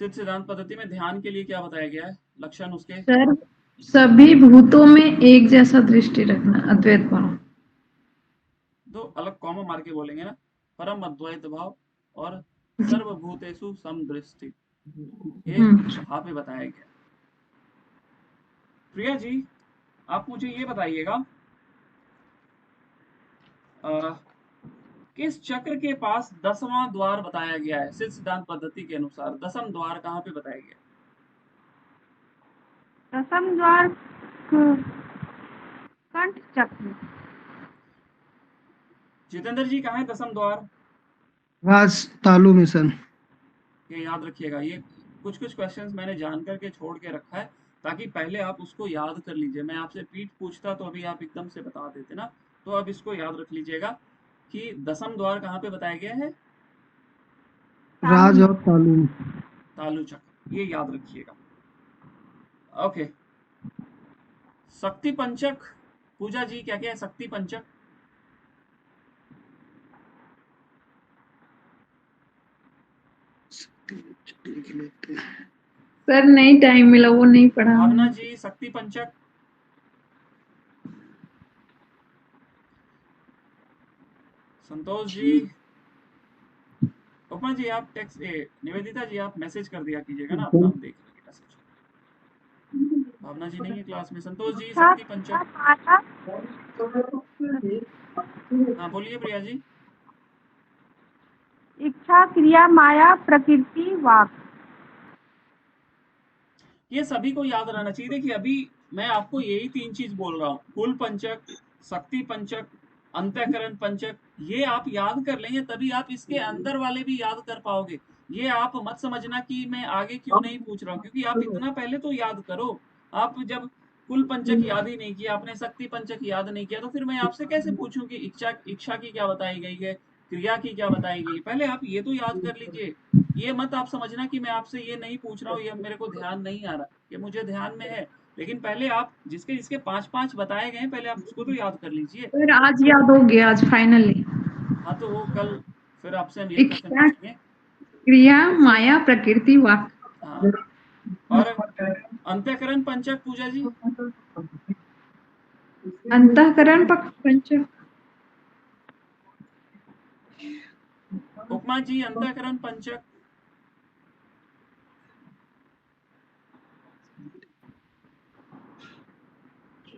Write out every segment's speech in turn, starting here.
सिद्ध सिद्धांत पद्धति में ध्यान के लिए क्या बताया गया है, लक्षण उसके? सर सभी भूतों में एक जैसा दृष्टि रखना, अद्वैत भाव। दो अलग कॉमा मार के बोलेंगे ना, परम अद्वैत भाव और सर्वभूतेषु समदृष्टि, ये वहां पे बताया गया। प्रिया जी आप मुझे ये बताइएगा, किस चक्र के पास 10वां द्वार बताया गया है सिद्ध सिद्धांत पद्धति के अनुसार? 10वां द्वार कहाँ पे बताया गया? दसम द्वार कंठ चक्र। जितेंद्र जी कहाँ है 10वां द्वार? राज तालु मिशन। ये याद रखिएगा, ये कुछ कुछ क्वेश्चंस मैंने जान करके छोड़ के रखा है ताकि पहले आप उसको याद कर लीजिए। मैं आपसे पीठ पूछता तो अभी आप एकदम से बता देते ना, तो अब इसको याद रख लीजिएगा कि 10वां द्वार कहाँ पे बताया गया है? राज और तालु। तालु चक्र, ये याद रखिएगा। ओके, शक्ति पंचक, पूजा जी क्या क्या है शक्ति पंचक? सर नहीं टाइम मिला, वो नहीं पढ़ा। भावना जी शक्ति पंचक? संतोष जी? उपमा जी आप टेक्स्ट, निवेदिता जी आप मैसेज कर दिया कीजिएगा ना अपना, हम देख लेंगे मैसेज। भावना जी नहीं है क्लास में। संतोष जी शक्ति पंचक? हाँ बोलिए प्रिया जी। इच्छा, क्रिया, माया, प्रकृति, वाक। ये सभी को याद रहना चाहिए। देखिए अभी मैं आपको यही 3 चीज बोल रहा हूँ, कुल पंचक, शक्ति पंचक, अंतःकरण पंचक, ये आप याद कर लेंगे तभी आप इसके अंदर वाले भी याद कर पाओगे। ये आप मत समझना कि मैं आगे क्यों नहीं पूछ रहा हूँ, क्योंकि आप इतना पहले तो याद करो। आप जब कुल पंचक याद ही नहीं किया, आपने शक्ति पंचक याद नहीं किया, तो फिर मैं आपसे कैसे पूछूं कि इच्छा की क्या बताई गई है, क्रिया की क्या बताई गई? पहले आप ये तो याद कर लीजिए। ये मत आप समझना कि मैं आपसे ये नहीं पूछ रहा हूँ, ये मेरे को ध्यान नहीं आ रहा, ये मुझे ध्यान में है, लेकिन पहले आप जिसके जिसके 5-5 बताए गए हैं पहले आप उसको तो याद कर लीजिए। सर आज याद हो गया, आज फाइनली। हाँ तो वो कल फिर आपसे हम ये क्वेश्चन इच्छा, पूछेंगे। क्रिया, माया, प्रकृति, वाक। हाँ, और अंतःकरण पंचक पूजा जी? अंतःकरण पंचक। उपमा जी अंतःकरण पंचक?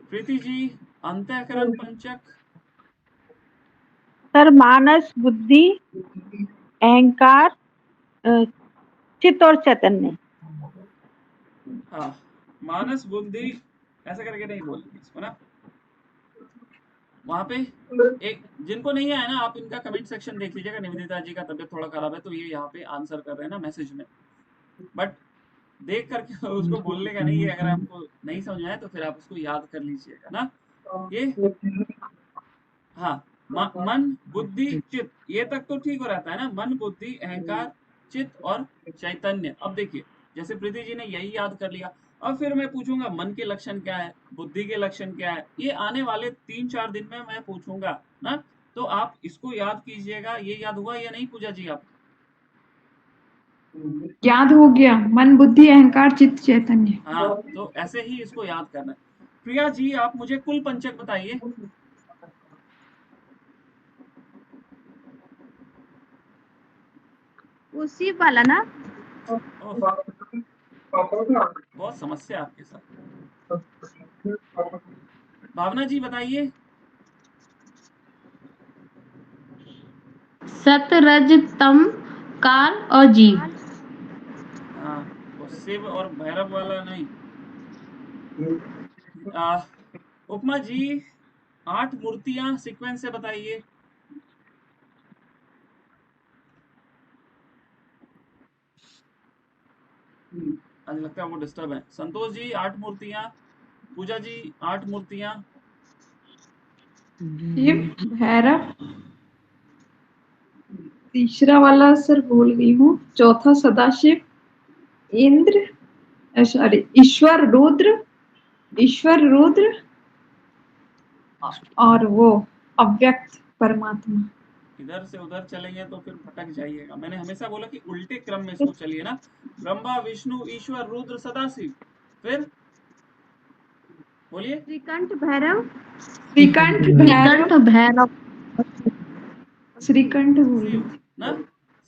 प्रीति जी अंतःकरण पंचक? सर मानस, बुद्धि, अहंकार, चित्त और चैतन्य। हाँ, मानस बुद्धि ऐसा करके नहीं बोलेंगे इसको ना, वहां पे एक जिनको नहीं आया ना, आप इनका कमेंट सेक्शन देख लीजिएगा। निवेदिता जी का तबियत थोड़ा खराब है तो ये यहाँ पे आंसर कर रहे हैं ना मैसेज में, बट देख करके उसको बोलने का नहीं है। अगर आपको नहीं समझ में आया तो फिर आप उसको याद कर लीजिएगा ना। ये हाँ, मन बुद्धि चित्त, ये तक तो ठीक हो रहता है ना, मन बुद्धि अहंकार चित्त और चैतन्य। अब देखिए जैसे प्रीति जी ने यही याद कर लिया, अब फिर मैं पूछूंगा मन के लक्षण क्या है, बुद्धि के लक्षण क्या है, ये आने वाले 3-4 दिन में मैं पूछूंगा ना। तो आप इसको याद कीजिएगा। ये याद हुआ या नहीं पूजा जी आप? याद हो गया, मन बुद्धि अहंकार चित्त चैतन्य। हाँ तो ऐसे ही इसको याद करना है। प्रिया जी आप मुझे कुल पंचक बताइए। उसी वाला ना। ओह, बहुत समस्या आपके साथ। भावना जी बताइए। सत रज तम काल और जीव। हाँ, वो शिव और भैरव वाला नहीं। उपमा जी 8 मूर्तियां सीक्वेंस से बताइए। आज लगता है वो डिस्टर्ब है। संतोष जी 8 मूर्तियां, पूजा जी 8 मूर्तियां। शिव, भैरव, तीसरा वाला सर भूल गई हूँ, चौथा सदाशिव, इंद्र, सॉरी ईश्वर रुद्र और वो अव्यक्त परमात्मा। इधर से उधर चलेंगे तो फिर भटक जाइएगा। मैंने हमेशा बोला कि उल्टे क्रम में इसको चलिए ना, ब्रह्मा विष्णु ईश्वर रुद्र सदाशिव। फिर बोलिए। श्रीकंठ भैरव श्रीकंठ श्रीकंठ भैरव भैरव श्रीकंठ बोलिए। शिव ना,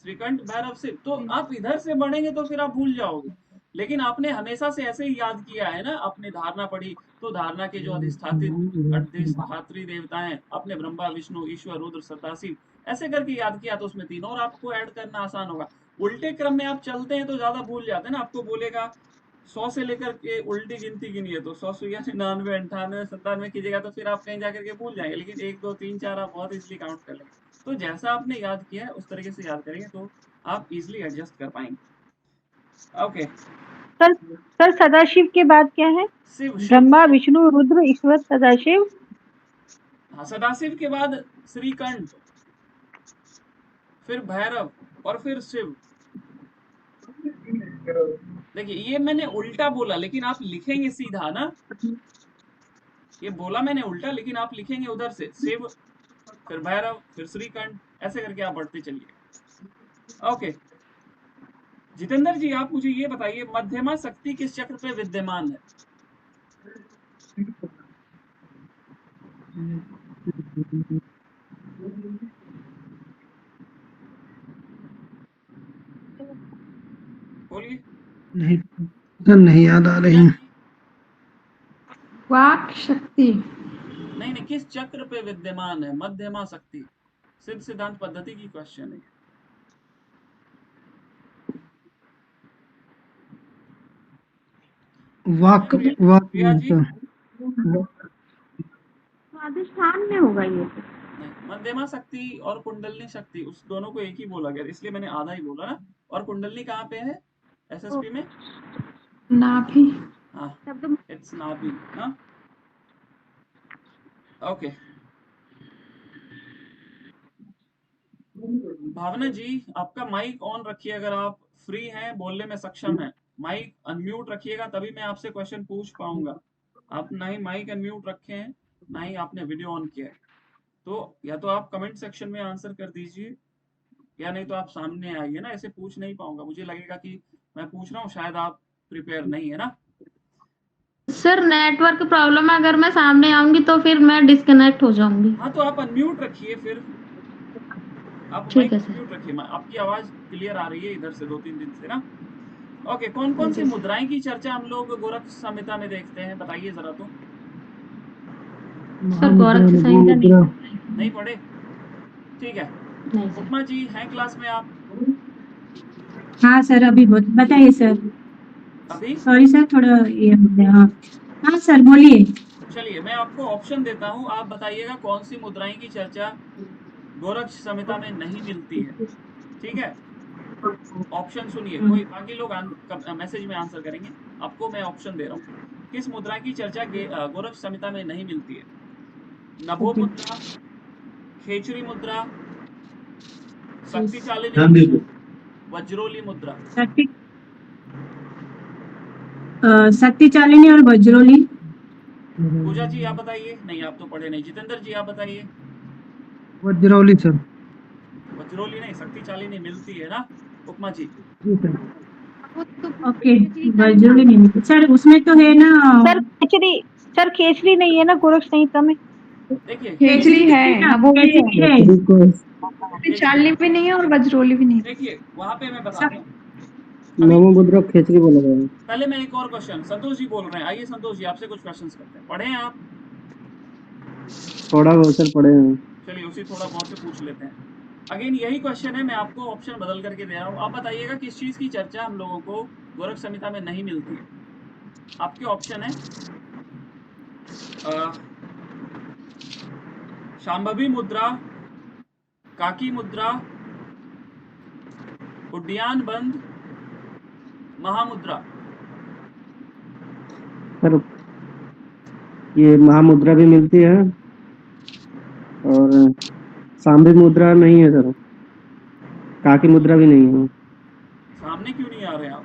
श्रीकंठ भैरव शिव। तो आप इधर से बढ़ेंगे तो फिर आप भूल जाओगे, लेकिन आपने हमेशा से ऐसे ही याद किया है ना, आपने धारणा पढ़ी तो धारणा के जो अधिष्ठात्री देवता हैं अपने ब्रह्मा विष्णु ईश्वर रुद्र सदाशिव ऐसे करके याद किया, तो उसमें तीन और आपको ऐड करना आसान होगा। उल्टे क्रम में आप चलते हैं तो ज्यादा भूल जाते हैं ना। आपको बोलेगा 100 से लेकर के उल्टी गिनती गिनिए तो 100 सुइया 99 98 97 कीजिएगा तो फिर आप कहीं जाकर के भूल जाएंगे, लेकिन 1 2 3 4 आप बहुत इजीली काउंट कर लेंगे। तो जैसा आपने याद किया है उस तरीके से याद करेंगे तो आप इजीली एडजस्ट कर पाएंगे। ओके सर सदाशिव के बाद क्या है? शिव ब्रह्मा विष्णु रुद्र ईश्वर सदाशिव। हाँ, सदाशिव के बाद श्रीकंठ, फिर भैरव और फिर शिव। देखिए ये मैंने उल्टा बोला लेकिन आप लिखेंगे सीधा ना, ये बोला मैंने उल्टा लेकिन आप लिखेंगे उधर से शिव फिर भैरव फिर श्रीकंठ, ऐसे करके आप बढ़ते चलिए। ओके जितेंद्र जी आप मुझे ये बताइए मध्यमा शक्ति किस चक्र पे विद्यमान है? बोलिए। नहीं नहीं याद आ रही। वाक शक्ति। नहीं नहीं, किस चक्र पे विद्यमान है मध्यमा शक्ति? सिद्ध सिद्धांत पद्धति की क्वेश्चन है। वाक वाक प्रिया जी स्वादिष्ठान में होगा ये तो। नहीं, मध्यमा शक्ति और कुंडलनी शक्ति उस दोनों को एक ही बोला गया, इसलिए मैंने आधा ही बोला ना। और कुंडलनी कहाँ पे है एसएसपी में? नाभि। हाँ शब्द इट्स नाभि। हाँ ओके भावना जी आपका माइक ऑन रखिए, अगर आप फ्री हैं बोलने में सक्षम हैं। माइक अनम्यूट रखिएगा तभी मैं आपसे क्वेश्चन पूछ पाऊंगा। आप ना ही माइक अनम्यूट रखे हैं ना ही आपने वीडियो ऑन किया है, तो या तो आप कमेंट सेक्शन में आंसर कर दीजिए या नहीं तो आप सामने आइए ना, ऐसे पूछ नहीं पाऊंगा। मुझे लगेगा कि मैं पूछ रहा हूँ शायद आप प्रिपेयर नहीं है ना। सर नेटवर्क प्रॉब्लम है, अगर मैं सामने आऊंगी तो फिर मैं डिस्कनेक्ट हो जाऊंगी। हाँ तो आप अनम्यूट रखिए, फिर आप ठीक माइक है सर। अनम्यूट रखिए। आपकी आवाज क्लियर आ रही है इधर से 2-3 दिन से ना। ओके कौन कौन सी मुद्राएं की चर्चा हम लोग गोरख संहिता में देखते हैं बताइए जरा तो। सर गोरख संहिता नहीं पढ़े? ठीक है नहीं सर। उपमा जी हैं क्लास में आप? हाँ सर अभी बताइए सर। अभी सॉरी सर थोड़ा ये हो गया। हाँ हाँ सर बोलिए। चलिए मैं आपको ऑप्शन देता हूँ, आप बताइएगा कौन सी मुद्राएं की चर्चा गोरख संहिता में नहीं मिलती है। ठीक है ऑप्शन सुनिए, कोई बाकी लोग मैसेज में आंसर करेंगे। आपको मैं ऑप्शन दे रहा हूँ किस मुद्रा की चर्चा गोरख संहिता में नहीं मिलती है। नभो मुद्रा, खेचरी मुद्रा, शक्तिशालिनी मुद्रा, वज्रोली मुद्रा। शक्तिशालिनी और वज्रोली। पूजा जी आप बताइए। नहीं आप तो पढ़े नहीं। जितेंद्र जी आप बताइए। वज्रौली सर। वज्रोली नहीं, शक्तिशालिनी मिलती है ना उपमा जी? ओके वज्रोली नहीं मिलती सर, उसमें तो है ना सर खेचरी नहीं है ना गोरख संहिता में? देखिए खेचरी है, वो भी है। चालनी भी नहीं है और वज्रोली भी नहीं है। देखिए वहां पे मैं बताता हूँ। नवो मुद्रा खेचरी बोला गया है। पहले मैं एक और क्वेश्चन, संतोष जी बोल रहे हैं, आइए संतोष जी आपसे कुछ क्वेश्चंस करते हैं। पढ़े हैं आप? थोड़ा बहुत सर पढ़े हैं। चलिए उसी थोड़ा बहुत से पूछ लेते हैं। अगेन यही क्वेश्चन है, मैं आपको ऑप्शन बदल करके दे रहा हूँ। आप बताइएगा किस चीज की चर्चा हम लोगों को गोरख संहिता में नहीं मिलती है। आपके ऑप्शन है शांभवी मुद्रा, काकी मुद्रा, उड्डयन बंद, महामुद्रा। सर ये महामुद्रा भी मिलती है और सांभी मुद्रा नहीं है सर, काकी मुद्रा भी नहीं है। सामने क्यों नहीं आ रहे आप?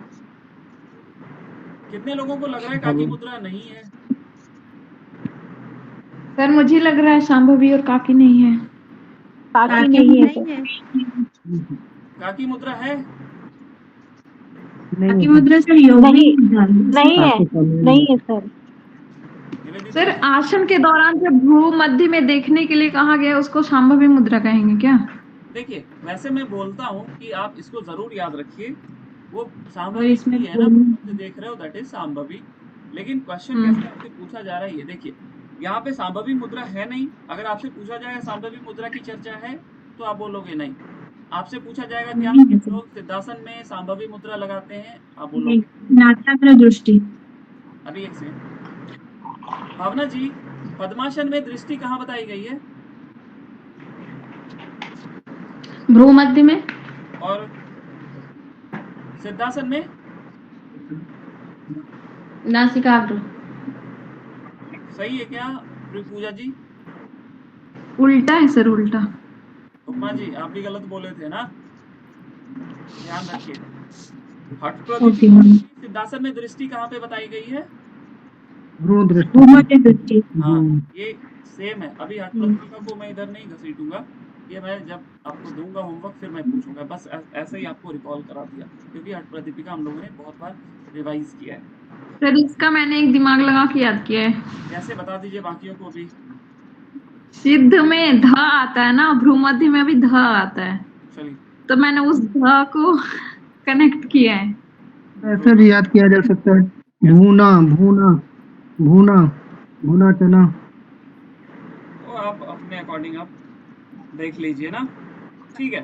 कितने लोगों को लग रहा है काकी मुद्रा नहीं है? सर मुझे लग रहा है शांभवी और काकी नहीं है। काकी नहीं है सर। काकी मुद्रा है? बाकी मुद्रा सर योग नहीं, मुद्रा नहीं है, आपके सामने नहीं है सर। निवेदिता सर आसन के दौरान जब भ्रू मध्य में देखने के लिए कहा गया उसको सांभवी मुद्रा कहेंगे क्या? देखिए, वैसे मैं बोलता हूँ कि आप इसको जरूर याद रखिए, वो और सांभवी इसमें ही है ना, जो देख रहे हो दैट इज सांभवी। लेकिन क्वेश्चन कैसे आपसे पूछा जा रहा है ये देखिए, यहाँ पे सांभवी मुद्रा है नहीं। अगर आपसे पूछा जाएगा सांभवी मुद्रा की चर्चा है तो आप बोलोगे नहीं। आपसे पूछा जाएगा क्या नहीं है सर, लोग सिद्धासन में सांभवी मुद्रा लगाते हैं, आप नहीं बोलोगे। नाट्याग्र दृष्टि। अभी एक सेकंड, भावना जी, पद्मासन में दृष्टि कहाँ बताई गई है? भ्रू मध्य में। और सिद्धासन में? नासिकाग्र। सही है क्या पूजा जी? उल्टा है सर, उल्टा। उपमा जी आप भी गलत बोले थे ना, ध्यान रखिए। हठ ओके प्रदीप मैम। सिद्धासन में दृष्टि कहाँ पे बताई गई है? भ्रू दृष्टि। भूमध्य दृष्टि। हाँ, ये सेम है। अभी हठ प्रदीपिका को मैं इधर नहीं घसीटूंगा, ये मैं जब आपको दूंगा होमवर्क फिर मैं पूछूंगा, बस ऐसे ही आपको रिकॉल करा दिया, क्योंकि हठ प्रदीपिका हम लोगों ने बहुत बार रिवाइज किया है। सर इसका मैंने एक दिमाग लगा के याद किया है। कैसे बता दीजिए बाकियों को भी। सिद्ध में ध आता है ना, भ्रू मध्य में भी ध आता है, चलिए, तो मैंने उस ध को कनेक्ट किया है। ऐसे भी याद किया जा सकता है, भूना भूना भूना भूना चना। तो आप अपने अकॉर्डिंग आप देख लीजिए ना, ठीक है।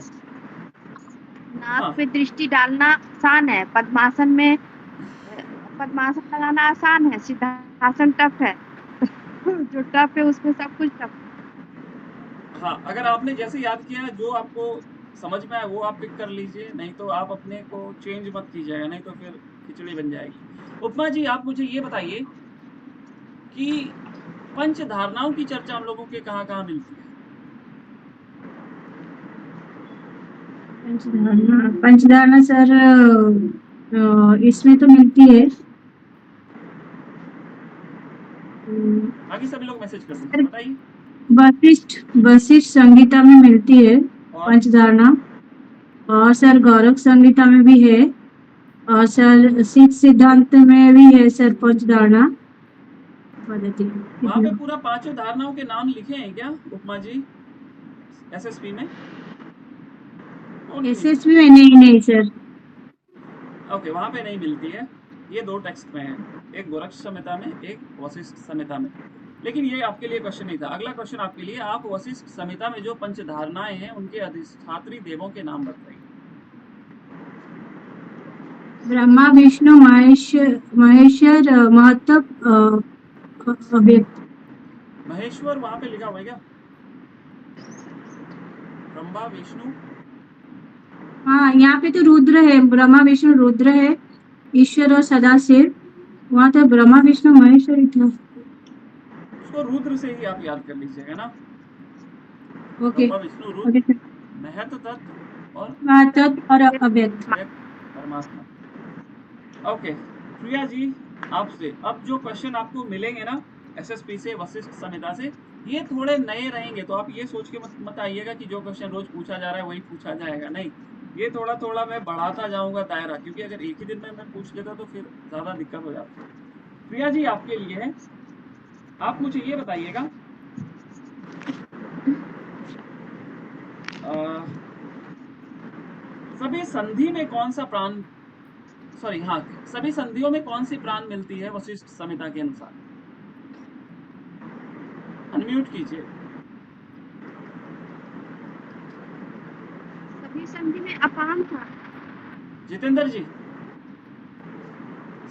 हाँ, नाक पे दृष्टि डालना आसान है, पद्मासन में पद्मासन लगाना आसान है, सिद्धासन टफ है। जो टफ है उसमें सब कुछ टफ है। हाँ, अगर आपने जैसे याद किया है, जो आपको समझ में आए वो आप पिक कर लीजिए, नहीं तो आप अपने को चेंज मत कीजिएगा, नहीं तो फिर खिचड़ी बन जाएगी। उपमा जी आप मुझे ये बताइए कि पंच धारणाओं की चर्चा हम लोगों के कहाँ-कहाँ मिलती है? पंचधारणा सर इसमें तो मिलती है। बाकी सभी लोग मैसेज कर दीजिए, बताइए। वशिष्ठ संगीता में मिलती है और पंचधारणा, और सर गौरव संगीता में भी है, और सर सिद्ध सिद्धांत में भी है सर पंचधारणा। वहाँ पे पूरा पांचों धारणाओं के नाम लिखे हैं क्या उपमा जी एसएसपी में? एसएसपी में नहीं सर। ओके, वहाँ पे नहीं मिलती है, ये दो टेक्स्ट में है, एक गोरक्ष संहिता में, एक वशिष्ठ संहिता में। लेकिन ये आपके लिए क्वेश्चन नहीं था। अगला क्वेश्चन आपके लिए, आप वशिष्ठ संहिता में जो पंच धारणाएं हैं उनके अधिष्ठात्री देवों के नाम बताइए। ब्रह्मा विष्णु महेश्वर महत्व अव्यक्त। महेश्वर वहाँ पे लिखा हुआ है क्या? ब्रह्मा विष्णु, हाँ यहाँ पे तो रुद्र है, ब्रह्मा विष्णु रुद्र है, ईश्वर और सदाशिव। वहाँ तो ब्रह्मा विष्णु महेश्वर ही था। उसको रुद्र से ही आप याद कर लीजिएगा ना। ओके ब्रह्मा विष्णु रुद्र, ओके महत तत्व और महत्व और अव्यक्त। परमात्मा। ओके, प्रिया जी आपसे अब जो क्वेश्चन आपको मिलेंगे ना एसएसपी से, वशिष्ठ संहिता से, ये थोड़े नए रहेंगे, तो आप ये सोच के मत आइएगा कि जो क्वेश्चन रोज पूछा जा रहा है वही पूछा जाएगा, नहीं। ये थोड़ा थोड़ा मैं बढ़ाता जाऊंगा दायरा, क्योंकि अगर एक ही दिन में मैं पूछ लेता तो फिर ज्यादा दिक्कत हो जाती है। प्रिया जी आपके लिए है, आप मुझे ये बताइएगा सभी संधि में कौन सा प्राण, सॉरी हाँ, सभी संधियों में कौन सी प्राण मिलती है वशिष्ठ संहिता के अनुसार? अनम्यूट कीजिए। सभी संधि में अपान था। जितेंद्र जी,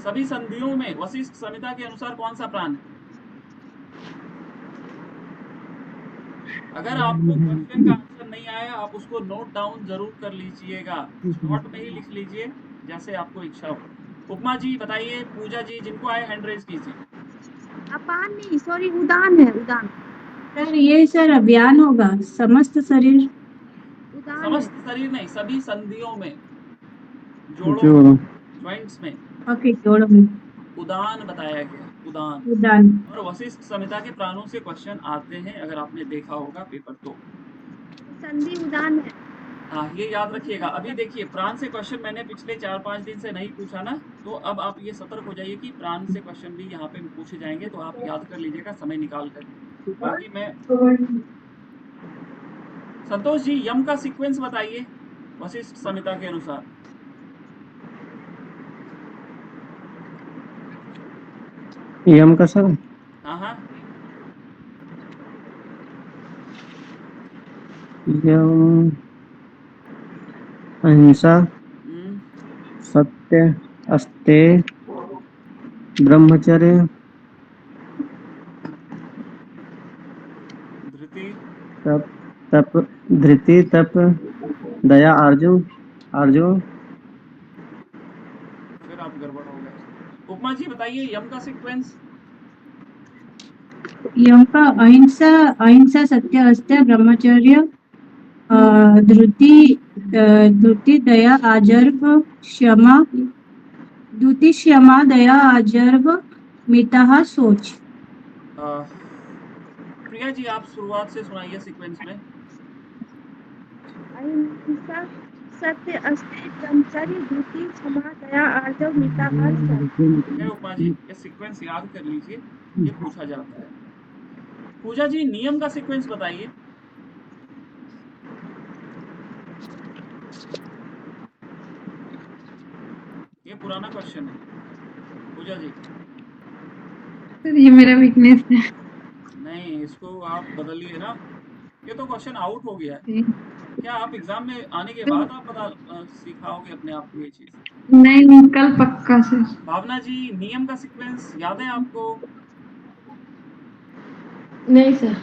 सभी संधियों में वशिष्ठ संहिता के अनुसार कौन सा प्राण है? अगर आपको क्वेश्चन का आंसर नहीं आया, आप उसको नोट डाउन जरूर कर लीजिएगा, नोट में ही लिख लीजिए जैसे आपको इच्छा हो। उपमा जी बताइए, पूजा जी, जिनको आए हैंड रेज कीजिए। अपान नहीं, सॉरी, उदान है, उदान। सर ये सर अभियान होगा, समस्त शरीर। उदान समस्त है। शरीर नहीं, सभी संधियों में, जोड़ों, जॉइंट्स में। ओके जोड़ों में उदान बताया गया, उदान। उदान। और वशिष्ठ संहिता के प्राणों से क्वेश्चन आते हैं, अगर आपने देखा होगा पेपर तो। संधि उदान है। हाँ, ये याद रखिएगा। अभी देखिए प्राण से क्वेश्चन मैंने पिछले 4-5 दिन से नहीं पूछा ना, तो अब आप ये सतर्क हो जाइए कि प्राण से क्वेश्चन भी यहाँ पे पूछे जाएंगे, तो आप याद कर लीजिएगा समय निकाल कर। बाकी मैं संतोष जी यम का सीक्वेंस बताइए वशिष्ठ संहिता के अनुसार। यम का सर हाँ हाँ, यम अहिंसा, सत्य, अस्तेय, ब्रह्मचर्य, धृति, तप, धृति, तप, दया, आर्जव। फिर आप गड़बड़ हो गए। उपमा जी बताइए यम का सीक्वेंस। यम का अहिंसा सत्य अस्तेय ब्रह्मचर्य धृति दया आजर्व क्षमा दया आजर्व मिता सोच। प्रिया जी आप शुरुआत से सुनाइए सीक्वेंस में। अहिंसा सत्य अस्तेय ब्रह्मचर्य धृति क्षमा दया आर्जव मिता सोच। उपमा जी ये सीक्वेंस याद कर लीजिए, ये पूछा जाता है। पूजा जी नियम का सीक्वेंस बताइए। ये पुराना क्वेश्चन है पूजा जी। सर ये मेरा वीकनेस है। नहीं, इसको आप बदलिए ना, ये तो क्वेश्चन आउट हो गया है। क्या आप एग्जाम में आने के बाद आप सिखाओगे अपने आप को ये चीज? नहीं कल पक्का सर। भावना जी नियम का सीक्वेंस याद है आपको? नहीं सर।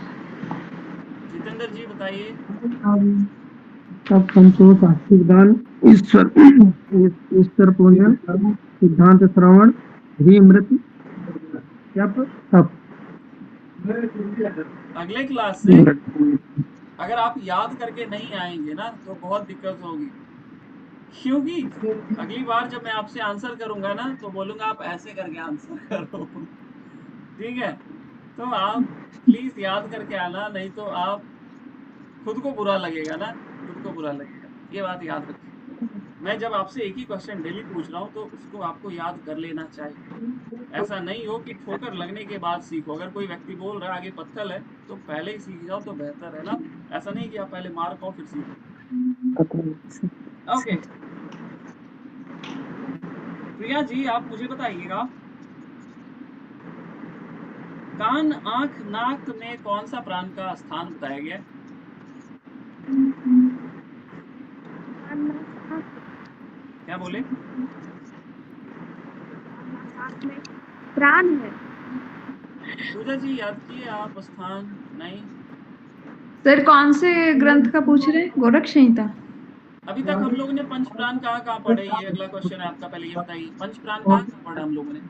जितेंद्र जी बताइए। तब संतोष, सिद्धांत ईश्वर पूजन, सिद्धांत श्रवण, मृत्यु, तप। अगले क्लास से अगर आप याद करके नहीं आएंगे ना तो बहुत दिक्कत होगी, क्योंकि अगली बार जब मैं आपसे आंसर करूंगा ना तो बोलूंगा आप ऐसे करके आंसर करो। ठीक है, तो आप प्लीज याद करके आना, नहीं तो आप खुद को बुरा लगेगा ना, खुद को बुरा लगेगा। ये बात याद रखिए। मैं जब आपसे एक ही क्वेश्चन डेली पूछ रहा हूँ तो उसको आपको याद कर लेना चाहिए। ऐसा नहीं हो कि ठोकर लगने के बाद सीखो। अगर कोई व्यक्ति बोल रहा है आगे पत्थर है तो पहले ही सीख जाओ तो बेहतर है ना। ऐसा नहीं कि आप पहले मार खाओ फिर सीखो। ओके प्रिया जी आप मुझे बताइएगा, कान आंख नाक में कौन सा प्राण का स्थान बताया गया? क्या बोले? प्राण है। पूजा जी याद किए आप स्थान? नहीं सर कौन से ग्रंथ का पूछ रहे हैं? गोरख संहिता। अभी तक हम लोगों ने पंच प्राण कहाँ पढ़े? ये अगला क्वेश्चन है आपका, पहले ये बताइए पंच प्राण कहाँ पढ़ा हम लोगों ने?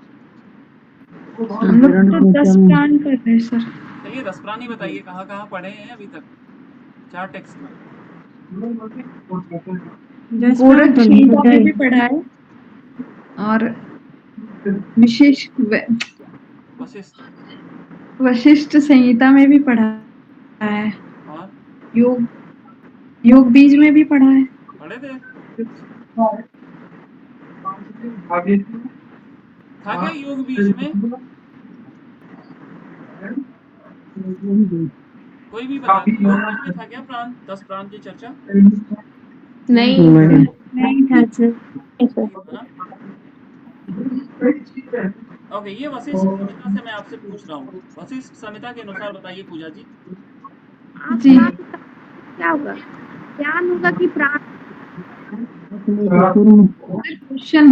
हम लोग तो 10 प्राण कर रहे हैं सर। चलिए 10 प्राण ही बताइए कहाँ पढ़े हैं अभी तक 4 टेक्स्ट में। गोरख संहिता में भी पढ़ा है और वशिष्ठ संहिता में भी पढ़ा है और योग बीज में भी पढ़ा है। पढ़े थे? था क्या योग बीज में? कोई भी बता, योग बीज में था क्या प्राण? 10 प्राण की चर्चा नहीं था सर। ओके, ये वशिष्ठ संहिता से मैं आपसे पूछ रहा हूँ, वशिष्ठ संहिता के अनुसार बताइए पूजा जी। जी क्या होगा? ज्ञान होगा कि प्राण? क्वेश्चन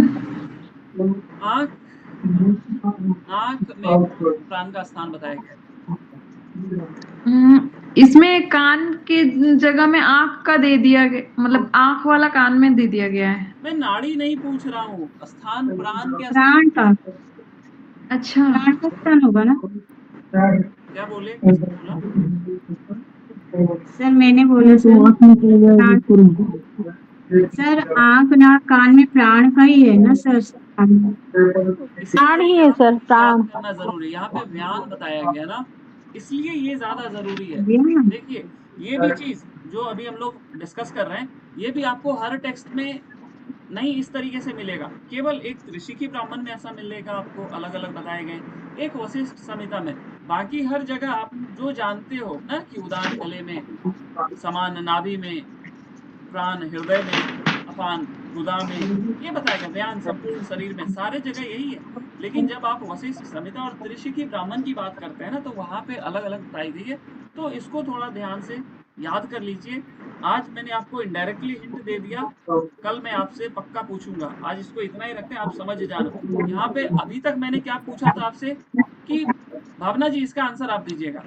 आंख में प्राण का स्थान बताया गया? इसमें कान के जगह में आंख का दे दिया गया, मतलब आंख वाला कान में दे दिया गया है। मैं नाड़ी नहीं पूछ रहा हूँ, स्थान प्राण के प्राण का। अच्छा प्राण का स्थान होगा ना? क्या बोले? किसने बोला? सर मैंने बोला सर आंख नाक कान में प्राण का ही है ना सर। प्राण ही है सर, प्राण। करना जरूरी है। यहाँ पे व्यान बताया गया ना, इसलिए ये ज्यादा जरूरी है। देखिए ये भी चीज जो अभी हम लोग डिस्कस कर रहे हैं, ये भी आपको हर टेक्स्ट में नहीं इस तरीके से मिलेगा। केवल एक ऋषिकी ब्राह्मण में ऐसा मिलेगा आपको, अलग अलग बताए गए, एक वशिष्ठ संहिता में। बाकी हर जगह आप जो जानते हो ना कि उदान गले में, समान नाभि में, प्राण हृदय में, अपान गुदा में, ये बताएगा ध्यान संपूर्ण शरीर में, सारे जगह यही है। लेकिन जब आप वशिष्ठ संहिता और त्रिशिकी ब्राह्मण की बात करते हैं ना, तो वहां पे अलग अलग बताई गई है। तो इसको थोड़ा ध्यान से याद कर लीजिए। आज मैंने आपको इनडायरेक्टली हिंट दे दिया, कल मैं आपसे पक्का पूछूंगा। आज इसको इतना ही रखते हैं, आप समझ जाना। यहाँ पे अभी तक मैंने क्या पूछा था आपसे कि भावना जी इसका आंसर आप दीजिएगा।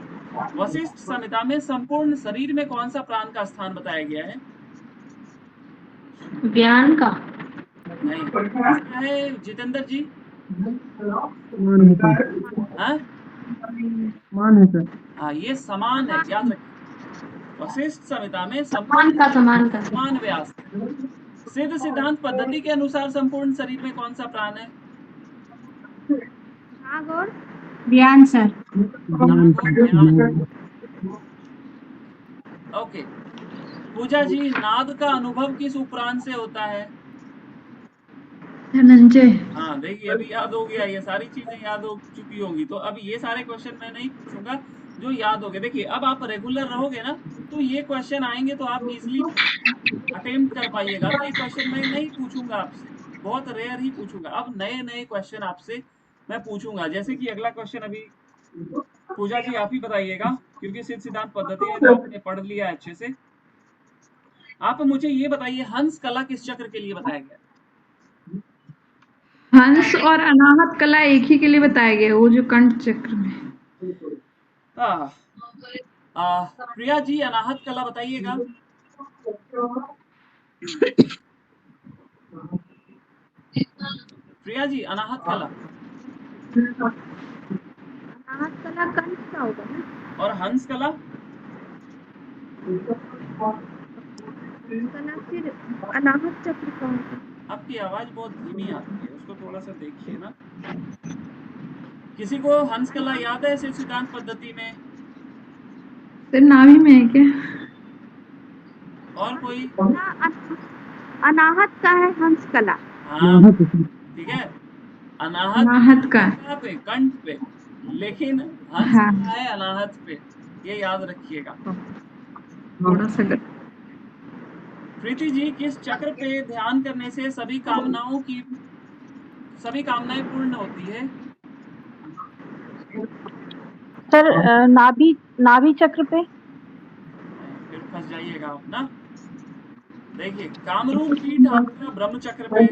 वशिष्ठ संहिता में संपूर्ण शरीर में कौन सा प्राण का स्थान बताया गया है? ज्ञान का। नहीं, इसका है जितेंद्र जी। मान है सर। हाँ मान है सर। हाँ, ये समान है, याद रखिए। वशिष्ठ संहिता में समान का, समान का। समान व्यास है। सिद्ध सिद्धांत पद्धति के अनुसार संपूर्ण शरीर में कौन सा प्राण है? नाग और व्यान सर। नाग और ध्यान। ओके, पूजा जी, नाग का अनुभव किस उपरांत से होता है? धनंजय। हाँ देखिए, अभी याद हो गया, ये सारी चीजें याद हो चुकी होंगी। तो अब ये सारे क्वेश्चन मैं नहीं पूछूंगा, जो याद हो गए। देखिए, अब आप रेगुलर रहोगे ना, तो ये क्वेश्चन आएंगे तो आप इजिली अटेम्प्ट कर पाइएगा। तो ये क्वेश्चन मैं नहीं पूछूंगा आपसे, बहुत रेयर ही पूछूंगा। अब नए नए क्वेश्चन आपसे मैं पूछूंगा, जैसे कि अगला क्वेश्चन अभी पूजा जी आप ही बताइएगा, क्योंकि सिद्ध सिद्धांत पद्धति है तो आपने पढ़ लिया अच्छे से। आप मुझे ये बताइए, हंस कला किस चक्र के लिए बताया गया? हंस और अनाहत कला एक ही के लिए बताया गया, वो जो कंठ चक्र में। प्रिया जी, अनाहत कला बताइएगा। प्रिया जी, अनाहत कला अनाहत कला कंठ का होगा ना। और हंस कला? कला फिर अनाहत चक्र का होगा। आपकी आवाज बहुत धीमी आती है, उसको थोड़ा सा देखिए ना। किसी को हंस कला याद है सिद्ध सिद्धांत पद्धति में? सर नाभि में है क्या? और कोई? अनाहत का है हंस कला। हाँ ठीक है, अनाहत अनाहत का। कहाँ पे? कंठ पे। लेकिन हंस हाँ, कला है अनाहत पे, ये याद रखिएगा। थोड़ा सा प्रीति जी, किस चक्र पे ध्यान करने से सभी कामनाएं पूर्ण होती है? सर नाभि नाभि चक्र पे। फिर फंस जाइएगा आप ना। देखिए, कामरूप पीठ आपका ब्रह्म चक्र पे है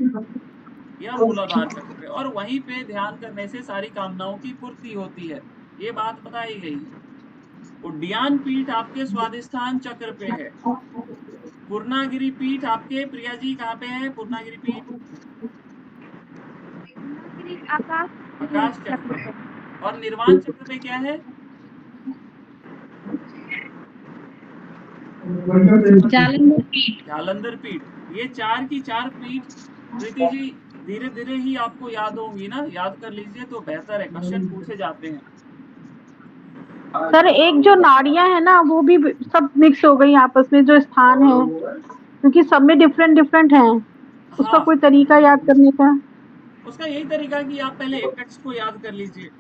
या मूलाधार चक्र पे, और वहीं पे ध्यान करने से सारी कामनाओं की पूर्ति होती है, ये बात बताई गई है। उड्डयन पीठ आपके स्वादिष्ठान चक्र पे है। पूर्णागिरि पीठ आपके प्रिया जी कहाँ पे है? पूर्णागिरि पीठ आकाश आकाश चक्र चक्र पे। पे। और निर्वाण चक्र पे क्या है? जालंधर पीठ। जालंधर पीठ। ये चार की चार पीठ प्रीति जी धीरे धीरे ही आपको याद होंगी ना, याद कर लीजिए तो बेहतर है, क्वेश्चन पूछे जाते हैं। सर एक जो नाड़ियां है ना, वो भी सब मिक्स हो गई आपस में, जो स्थान है, क्योंकि सब में डिफरेंट डिफरेंट है। उसका हाँ, कोई तरीका याद करने का? उसका यही तरीका है कि आप पहले एक टेक्स्ट को याद कर लीजिए।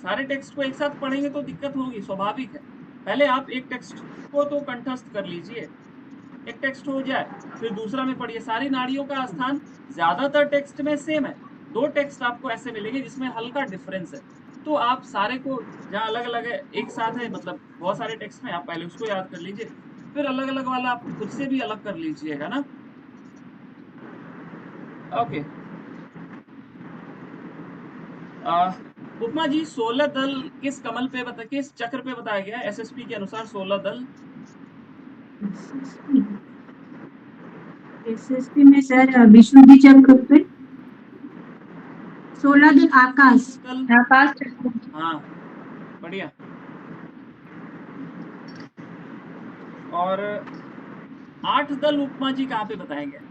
सारे टेक्स्ट को एक साथ पढ़ेंगे तो दिक्कत होगी, स्वाभाविक है। पहले आप एक टेक्स्ट को तो कंठस्थ कर लीजिए, एक टेक्स्ट हो जाए फिर दूसरा में पढ़िए। सारी नाड़ियों का स्थान ज्यादातर टेक्स्ट में सेम है, दो टेक्स्ट आपको ऐसे मिलेंगे जिसमें हल्का डिफरेंस है। तो आप सारे को, जहाँ अलग अलग है एक साथ है, मतलब बहुत सारे टेक्स्ट में, आप पहले उसको याद कर लीजिए, फिर अलग अलग वाला आप खुद से भी अलग कर लीजिएगा ना। ओके, उपमा जी, 16 दल किस कमल पे किस चक्र पे बताया गया? एसएसपी के अनुसार 16 दल एसएसपी में सर विष्णुदी चक्र पे। 16 दिन आकाश। दल। आकाश चक्र। हाँ, बढ़िया। और 8 दल उपमा जी कहाँ पे बताया गया?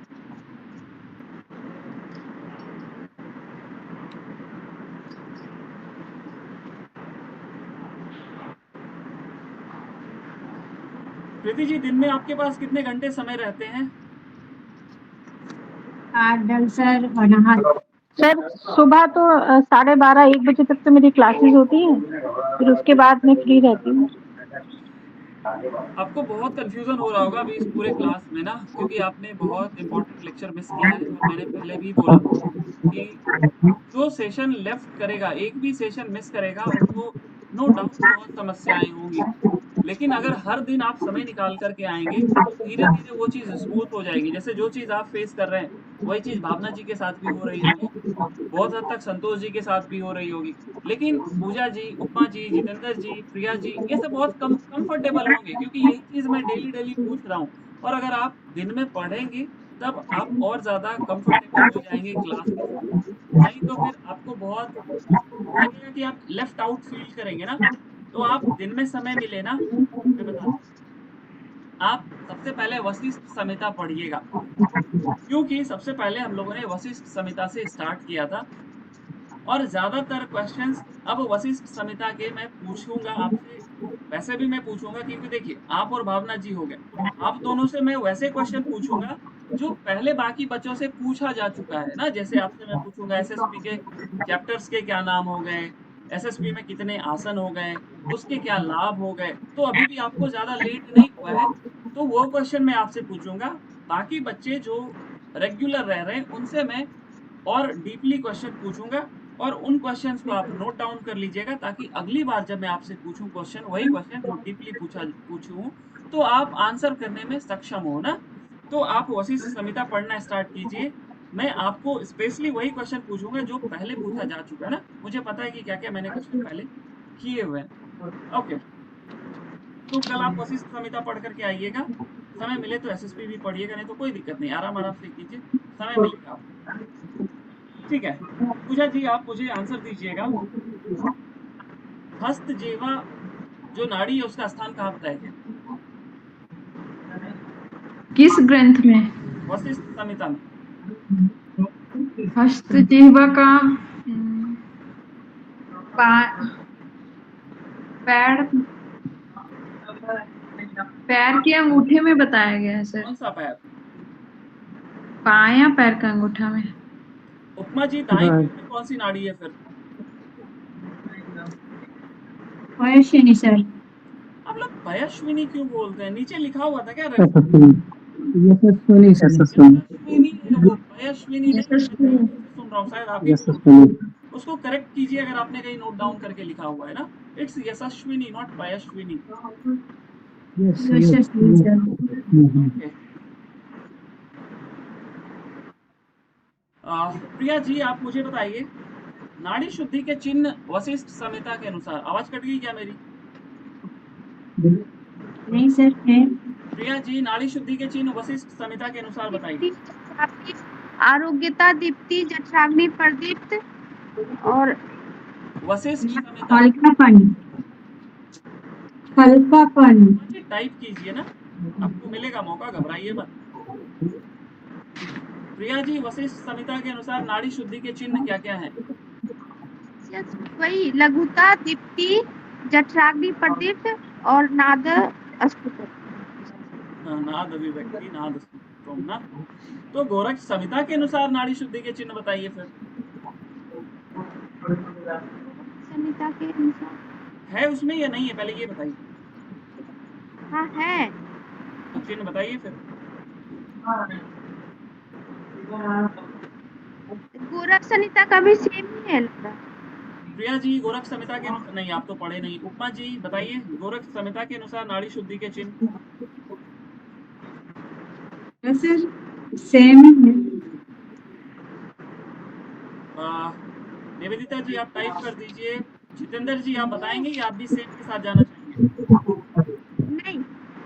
प्रीति जी, दिन में आपके पास कितने घंटे समय रहते हैं? 8 डन सर और नहा सर सुबह तो 12:30-1 बजे तक तो मेरी क्लासेस होती हैं, फिर उसके बाद मैं फ्री रहती हूँ। आपको बहुत कंफ्यूजन हो रहा होगा अभी इस पूरे क्लास में ना, क्योंकि आपने बहुत इंपॉर्टेंट लेक्चर मिस किया है। और मैंने पहले भी बोला कि जो सेशन लेफ्ट करेगा, एक भी सेशन मिस करेगा, उसको नो डाउट बहुत समस्याएं होंगी। लेकिन अगर हर दिन आप समय निकाल करके आएंगे तो धीरे धीरे वो चीज स्मूथ हो जाएगी। जैसे जो चीज आप फेस कर रहे हैं वही चीज भावना जी के साथ भी हो रही होगी, बहुत हद तक संतोष जी के साथ भी हो रही होगी। लेकिन पूजा जी, उपमा जी, जितेंद्र जी, प्रिया जी, ये सब बहुत कंफर्टेबल होंगे, क्योंकि यही चीज मैं डेली डेली पूछ रहा हूँ। और अगर आप दिन में पढ़ेंगे तब आप और ज्यादा कंफर्टेबल हो जाएंगे क्लास के साथ। नहीं तो फिर आपको बहुत लगेगा कि आप लेफ्ट आउट फील करेंगे ना। तो आप दिन में समय मिले ना, मैं बताता हूँ, आप सबसे पहले वशिष्ठ संहिता पढ़िएगा, क्योंकि सबसे पहले हम लोगों ने वशिष्ठ संहिता से स्टार्ट किया था। और ज्यादातर क्वेश्चंस अब वशिष्ठ संहिता के मैं पूछूंगा आपसे। वैसे भी मैं पूछूंगा, क्योंकि देखिए आप और भावना जी हो गए, आप दोनों से मैं वैसे क्वेश्चन पूछूंगा जो पहले बाकी बच्चों से पूछा जा चुका है ना। जैसे आपसे मैं पूछूंगा एसएसपी के चैप्टर्स के क्या नाम हो गए, एसएसपी में कितने आसन हो गए, उसके क्या लाभ हो गए। तो अभी भी आपको ज्यादा लेट नहीं हुआ है, तो वो क्वेश्चन मैं आपसे पूछूंगा। बाकी बच्चे जो रेगुलर रह रहे हैं उनसे मैं और डीपली क्वेश्चन पूछूंगा, और उन क्वेश्चंस को आप नोट डाउन कर लीजिएगा, ताकि अगली बार जब मैं आपसे पूछूं क्वेश्चन, वही क्वेश्चन जो डीपली पूछूं, तो आप आंसर करने में सक्षम हो ना। तो आप वशिष्ठ संहिता पढ़ना स्टार्ट कीजिए। मैं आपको स्पेशली वही क्वेश्चन पूछूंगा जो पहले पूछा जा चुका है ना। मुझे पता है कि क्या क्या मैंने क्वेश्चन पहले किए हुए हैं। ओके, तो कल आप वशिष्ठ संहिता पढ़ करके आइएगा। समय मिले तो एसएसपी भी पढ़िएगा, नहीं तो कोई दिक्कत नहीं, आराम आराम से कीजिए, समय मिलेगा आपको। ठीक है, पूजा जी आप मुझे आंसर दीजिएगा। हस्त जेवा जो नाड़ी है उसका स्थान कहाँ बताया गया? किस ग्रंथ में? वशिष्ठ संहिता में। हस्त जिह्वा का पैर पैर के अंगूठे में बताया गया है सर। कौन सा पैर? बायां पैर का अंगूठा में। उपमा जी दाएं पैर में कौन सी नाड़ी है फिर? पयश्विनी सर। आप लोग पयश्विनी क्यों बोलते हैं? नीचे लिखा हुआ था क्या? यशस्विनी यशस्विनी है वो, पयश्विनी नहीं है। मैं सुन रहा हूँ, शायद आप ही बोल रहे हैं। उसको करेक्ट कीजिए अगर आपने कहीं नोट डाउन करके लिखा हुआ है ना। It's Yashaswini, not Payaswini. Yashaswini sir. Okay. Priya ji आप मुझे बताइए, नाड़ी शुद्धि के चिन्ह वशिष्ठ संहिता के अनुसार, आवाज कट गई क्या मेरी? नहीं सर है। प्रिया जी नाड़ी शुद्धि के चिन्ह वशिष्ठ संहिता के अनुसार बताइए। आरोग्यता दीप्ति, जठराग्नि प्रदीप्त और वशिष्ठ संहिता। हल्कापन, हल्कापन। टाइप कीजिए ना, आपको मिलेगा मौका, घबराइए मत। प्रिया जी वशिष्ठ संहिता के अनुसार नाड़ी शुद्धि के चिन्ह क्या क्या हैं? वही लघुता दीप्ति, जठराग्नि प्रदीप्त और नाद स्फुट। नाद अभिव्यक्ति, नाद स्फुटम ना। तो गोरख संहिता के अनुसार नाड़ी शुद्धि के चिन्ह बताइए फिर। संहिता के अनुसार है उसमें या नहीं है, पहले ये बताइए। हाँ है। तो चिन्ह बताइए फिर। गोरख संहिता का भी सेम ही है लगता है। प्रिया जी गोरख संहिता के अनुसार, नहीं आप तो पढ़े नहीं। उपमा जी बताइए गोरख संहिता के अनुसार नाड़ी शुद्धि के चिन्ह। सर सेम है। निवेदिता जी आप टाइप कर दीजिए। जितेंद्र जी आप बताएंगे या आप भी सेम के साथ जाना चाहेंगे? नहीं,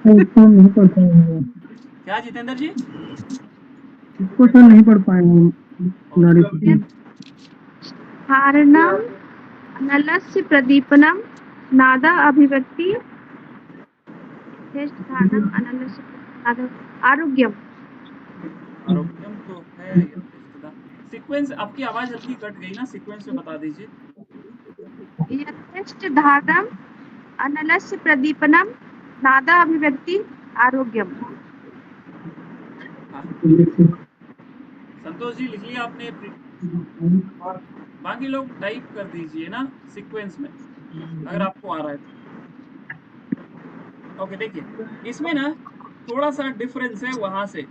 नहीं पढ़ पाएंगे। क्या जितेंद्र जी? इसको तो नहीं पढ़ पाएंगे नाड़ी शुद्धि। हारणम अनलस्य प्रदीपनम नादा अभिव्यक्ति धारणम अनलस्य नादा आरोग्यम। आरोग्यम तो है। सीक्वेंस, आपकी आवाज हल्की कट गई ना, सीक्वेंस में बता दीजिए। यथेष्ट धारणम अनलस्य प्रदीपनम नादा अभिव्यक्ति आरोग्यम। हाँ संतोष जी लिख लिया आपने? बाकी लोग टाइप कर दीजिए ना सीक्वेंस में अगर आपको आ रहा है तो। ओके देखिए इसमें ना थोड़ा सा डिफरेंस है वहां से,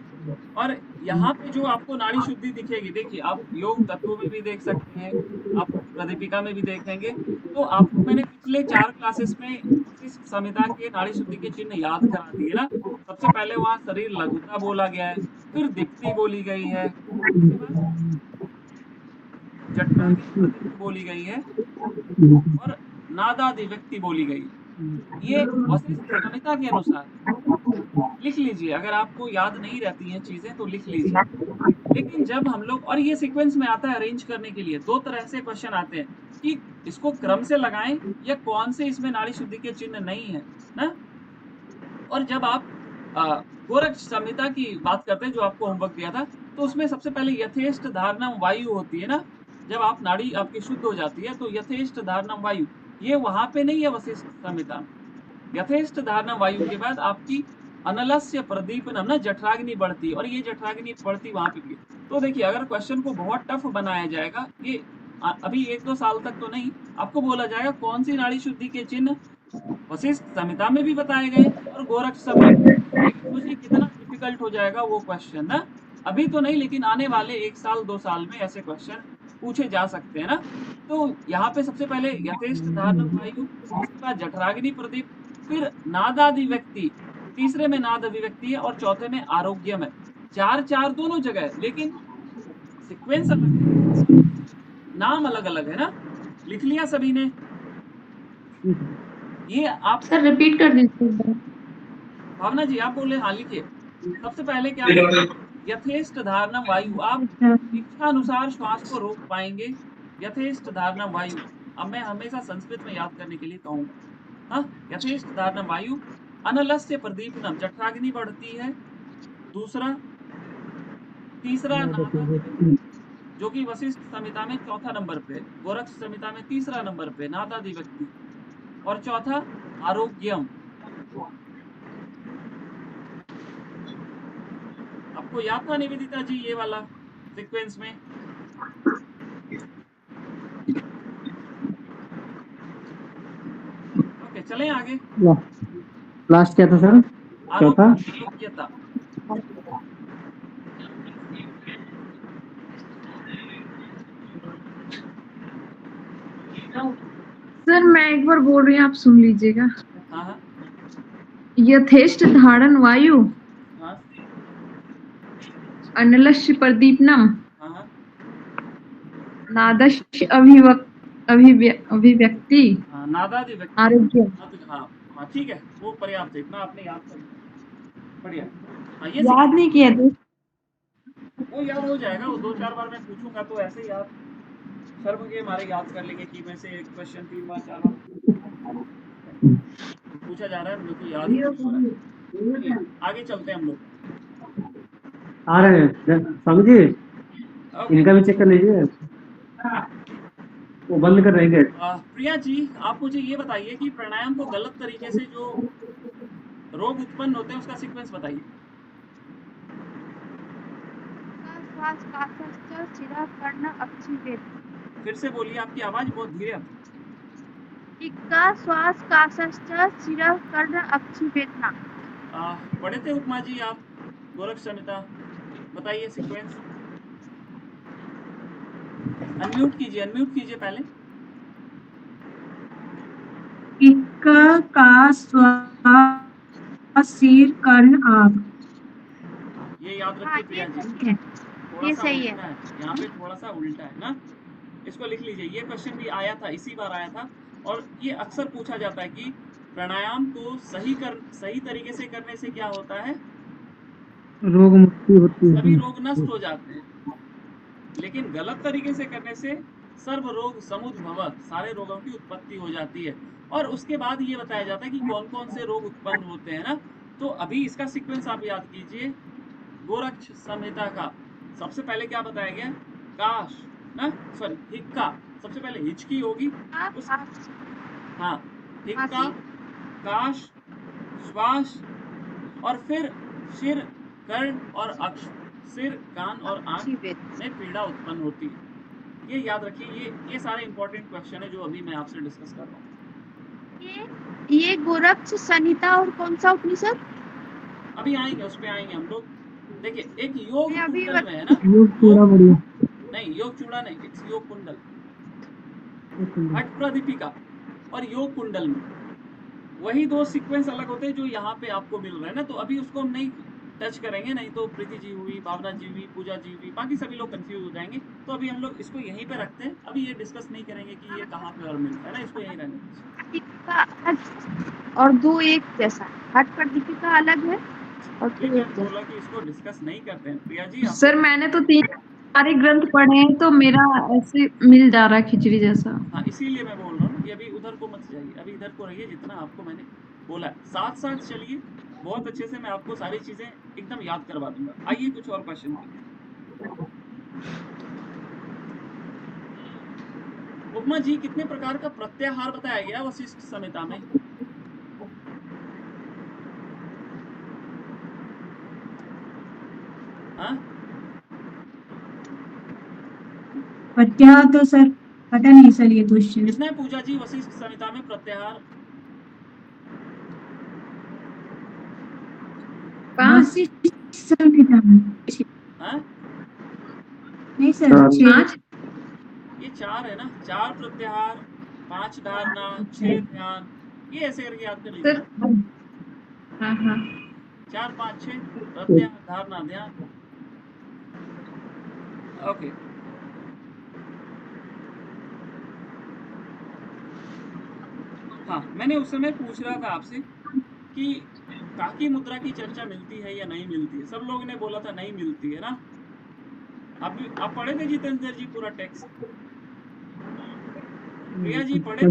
और यहाँ पे जो आपको नाड़ी शुद्धि दिखेगी, देखिए आप योग तत्व में भी देख सकते हैं, आप प्रदीपिका में भी देखेंगे। तो आपको मैंने पिछले 4 क्लासेस में वशिष्ठ संहिता के नाड़ी शुद्धि के चिन्ह याद करा दिए ना। सबसे पहले वहां शरीर लघुता बोला गया है, फिर दीप्ति बोली गई है, उसके बाद जठराग्नि प्रदीप्ति बोली गई है और नादादि व्यक्ति बोली गई है। ये वशिष्ठ संहिता के अनुसार लिख लीजिए, अगर आपको याद नहीं रहती हैं चीजें तो लिख लीजिए। लेकिन जब हम लोग, और ये सीक्वेंस में आता है अरेंज करने के लिए, 2 तरह से क्वेश्चन आते हैं कि इसको क्रम से लगाएं या कौन से इसमें नाड़ी शुद्धि के चिन्ह नहीं है ना। और जब आप गोरक्ष संहिता की बात करते हैं जो आपको होमवर्क दिया था, तो उसमें सबसे पहले यथेष्ट धारणम वायु होती है ना। जब आप नाड़ी आपकी शुद्ध हो जाती है तो यथेष्ट धारणम वायु, ये वहां पे नहीं है वशिष्ठ संहिता में। यथेष्ट धारणम वायु के बाद आपकी अनलस्य प्रदीपनम ना जठराग्नि बढ़ती है, और ये जठराग्नि बढ़ती वहां पे भी है। तो देखिए अगर क्वेश्चन को बहुत टफ बनाया जाएगा, ये अभी 1-2 साल तक तो नहीं, आपको बोला जाएगा कौन सी नाड़ी शुद्धि के चिन्ह वशिष्ठ संहिता में भी बताए गए और गोरक्ष संहिता, सोचिए कितना डिफिकल्ट हो जाएगा वो क्वेश्चन ना। अभी तो नहीं, लेकिन आने वाले 1 साल 2 साल में ऐसे क्वेश्चन पूछे जा सकते हैं ना। तो यहाँ पे सबसे पहले यथेष्ट धारणम वायु, उसके बाद जठराग्नि प्रदीप, फिर नादादि व्यक्ति, तीसरे में नाद अभिव्यक्ति है और चौथे में आरोग्यम है। 4 दोनों जगह है, लेकिन सीक्वेंस अलग है, नाम अलग अलग है ना। लिख लिया सभी ने? ये आप सर रिपीट कर दीजिए। भावना जी आप बोले हाँ लिखिए। सबसे पहले क्या यथेष्ट धारणम वायु, आप इच्छा अनुसार श्वास को रोक पाएंगे। यथेष्ट धारणम वायु, अब मैं हमेशा संस्कृत में याद करने के लिए कहूंगा। हाँ यथेष्ट धारणम वायु, अनलस्य प्रदीपनम जठराग्नि बढ़ती है। दूसरा, तीसरा नादादि, जो कि वशिष्ठ संहिता में 4था नंबर पे, गोरक्ष संहिता में 3रा नंबर पे नादादि व्यक्ति, और चौथा आरोग्यम। आपको याद था निवेदिता जी ये वाला सीक्वेंस में? ओके चलें आगे। लास्ट क्या था सर? चौथा आरोग्यता। सर मैं एक बार बोल रही हूँ, आप सुन लीजिएगा। हाँ हाँ यथेष्ट धारण वायु, हाँ अनलस्य प्रदीपनम, हाँ नादस्य अभिव्यक्ति, हाँ नादादि व्यक्ति, आरोग्य। हाँ हाँ ठीक है, वो पर्याप्त है, इतना आपने याद कर लिया, बढ़िया। हाँ ये याद नहीं किया थे। वो याद हो जाएगा, वो 2-4 बार मैं पूछूंगा तो ऐसे याद, शर्म के मारे याद कर लेंगे कि मैं से एक क्वेश्चन 3 बार 4 बार पूछा जा रहा है, मुझे तो याद ही नहीं हो रहा है। आगे चलते हैं हम लोग। आ रहे हैं समझिए, ओके। इनका भी चेक कर लीजिए, वो बंद कर रहे हैं गेट। प्रिया जी आप मुझे ये बताइए कि प्राणायाम को गलत तरीके से जो रोग उत्पन्न होते हैं उसका सीक्वेंस बताइए। श्वास काशश्च शिरः कर्ण अक्षि वेदना। फिर से बोलिए, आपकी आवाज बहुत धीरे आती है। इक्का श्वास काशश्च शिरः कर्ण अक्षि वेदना। पढ़े थे उपमा जी आप गोरक्ष संहिता, बताइए सीक्वेंस। अनम्यूट कीजिए पहले। इक्का का श्वास सिर कर्ण आँख। ये याद हाँ रखिए प्रिया ये जी, सही है, ये सही है। यहाँ पे थोड़ा सा उल्टा है ना, इसको लिख लीजिए। ये क्वेश्चन भी आया था, इसी बार आया था, और ये अक्सर पूछा जाता है कि प्राणायाम को सही तरीके से करने से क्या होता है, रोग मुक्ति होती है, सभी रोग नष्ट हो जाते हैं, लेकिन गलत तरीके से करने से सर्व रोग समुद्भव, सारे रोगों की उत्पत्ति हो जाती है। और उसके बाद ये बताया जाता है कि कौन कौन से रोग उत्पन्न होते हैं ना। तो अभी इसका सीक्वेंस आप याद कीजिए। गोरक्ष संहिता का सबसे पहले क्या बताया गया, काश ना, सॉरी हिक्का, सबसे पहले हिचकी होगी, हाँ हिक्का, काश, श्वास, और फिर सिर, कर्ण और अक्ष, सिर, कान और आंख जीवित में पीड़ा उत्पन्न होती है। ये याद रखिए, ये सारे इंपॉर्टेंट क्वेश्चन है जो अभी मैं आपसे डिस्कस कर रहा हूँ। ये गोरक्ष संहिता और कौन सा उपनिषद? अभी आएंगे, उस पे आएंगे हम लोग। देखिए, एक योग मैं अभी कुंडल में है ना, योग चूड़ा बढ़िया नहीं योग चूड़ा नहीं, इट्स योग कुंडल, हट प्रदीपिका और योग कुंडल में वही दो सीक्वेंस अलग होते हैं जो यहाँ पे आपको मिल रहे हैं ना। तो अभी उसको हम नहीं टच करेंगे, नहीं तो प्रीति जी हुई, भावना जी हुई, पूजा जी हुई, बाकी सभी लोग कंफ्यूज हो जाएंगे। तो अभी हम लोग इसको यहीं पे रखते हैं, अभी ये डिस्कस नहीं करेंगे कि ये कहाँ पे और मिलता है ना, इसको यहीं रहने दीजिए। का अलग और दो एक जैसा, हट प्रदीपिका अलग है और दो लेकिन एक जैसा। बोला कि इसको डिस्कस नहीं करते हैं। प्रिया जी आप, सर मैंने तो 3 सारे ग्रंथ पढ़े हैं तो मेरा ऐसे मिल जा रहा है खिचड़ी जैसा। हाँ इसीलिए मैं बोल रहा हूँ कि अभी उधर को मत जाइए, अभी इधर को रहिए जितना आपको मैंने बोला है। साथ साथ चलिए, बहुत अच्छे से मैं आपको सारी चीजें एकदम याद करवा दूंगा। आइए कुछ और क्वेश्चन करते हैं। उपमा जी, कितने प्रकार का प्रत्याहार बताया गया वशिष्ठ संहिता में? हाँ प्रत्याहार तो सर पता नहीं सर, ये क्वेश्चन कितना है पूजा जी वशिष्ठ संहिता में प्रत्याहार? 5 हाँ नहीं सर, 5 ये 4 है ना, 4 प्रत्याहार, 5 धारणा, 6 ध्यान, ये ऐसे करके याद कर लीजिए। सर हाँ हाँ 4 5 6 प्रत्याहार, धारणा, ध्यान। ओके, हाँ मैंने उस समय पूछ रहा था आपसे कि काकी मुद्रा की चर्चा मिलती है या नहीं मिलती है। सब लोगों ने बोला था नहीं मिलती है ना। आप पढ़े थे जितेंद्र जी पूरा टेक्स्ट? प्रिया जी पढ़े थे?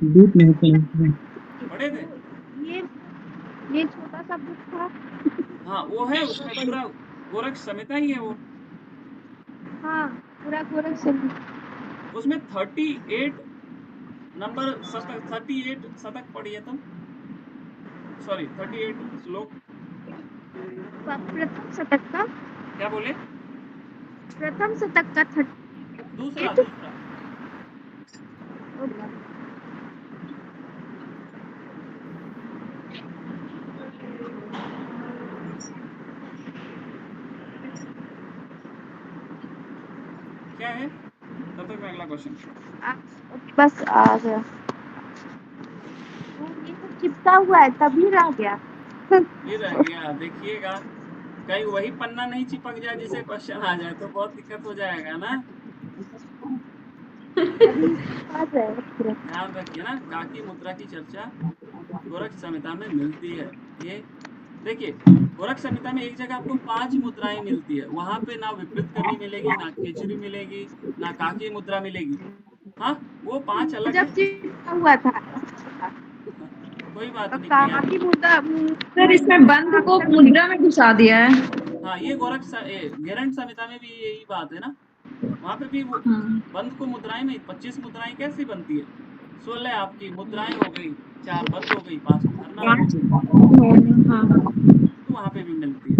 डीप नहीं पढ़े। पढ़े थे? ये छोटा सा बुक था। हाँ वो है, उसमें पूरा गोरक्ष संहिता ही है वो। हाँ पूरा गोरक्ष संहिता। उसमें 38 नंबर 38 शतक पढ़ी है तुम? सॉरी 38 श्लोक। प्रथम शतक का, क्या बोले? प्रथम शतक का दूसरा क्या है? तब तक मैं अगला क्वेश्चन। बस आ गया। ये तो चिपका हुआ है तभी रह गया। ये रह गया, देखिएगा कहीं वही पन्ना नहीं चिपक जाए जिसे क्वेश्चन आ जाए तो बहुत दिक्कत हो जाएगा ना। ध्यान रखिए ना, काकी मुद्रा की चर्चा गोरक्ष संहिता में मिलती है। ये देखिए, गोरक्ष संहिता में एक जगह आपको 5 मुद्राएं मिलती है, वहां पे ना विपरीत करनी मिलेगी, ना खेचरी मिलेगी, ना काकी मुद्रा मिलेगी। हाँ वो 5 अलग है। जब चिपका हुआ था कोई बात नहीं। काकी मुद्रा सर इसमें बंध को मुद्रा में घुसा दिया है। हाँ ये गोरक्ष घेरंड संहिता में भी यही बात है ना, वहां पे भी वो बंध को मुद्राएं में 25 मुद्राएं कैसी बनती है? 16 आपकी मुद्राएं हो गई, 4 बंध हो गई, 5 धारणा हो गई, तो वहां पे भी मिलती है।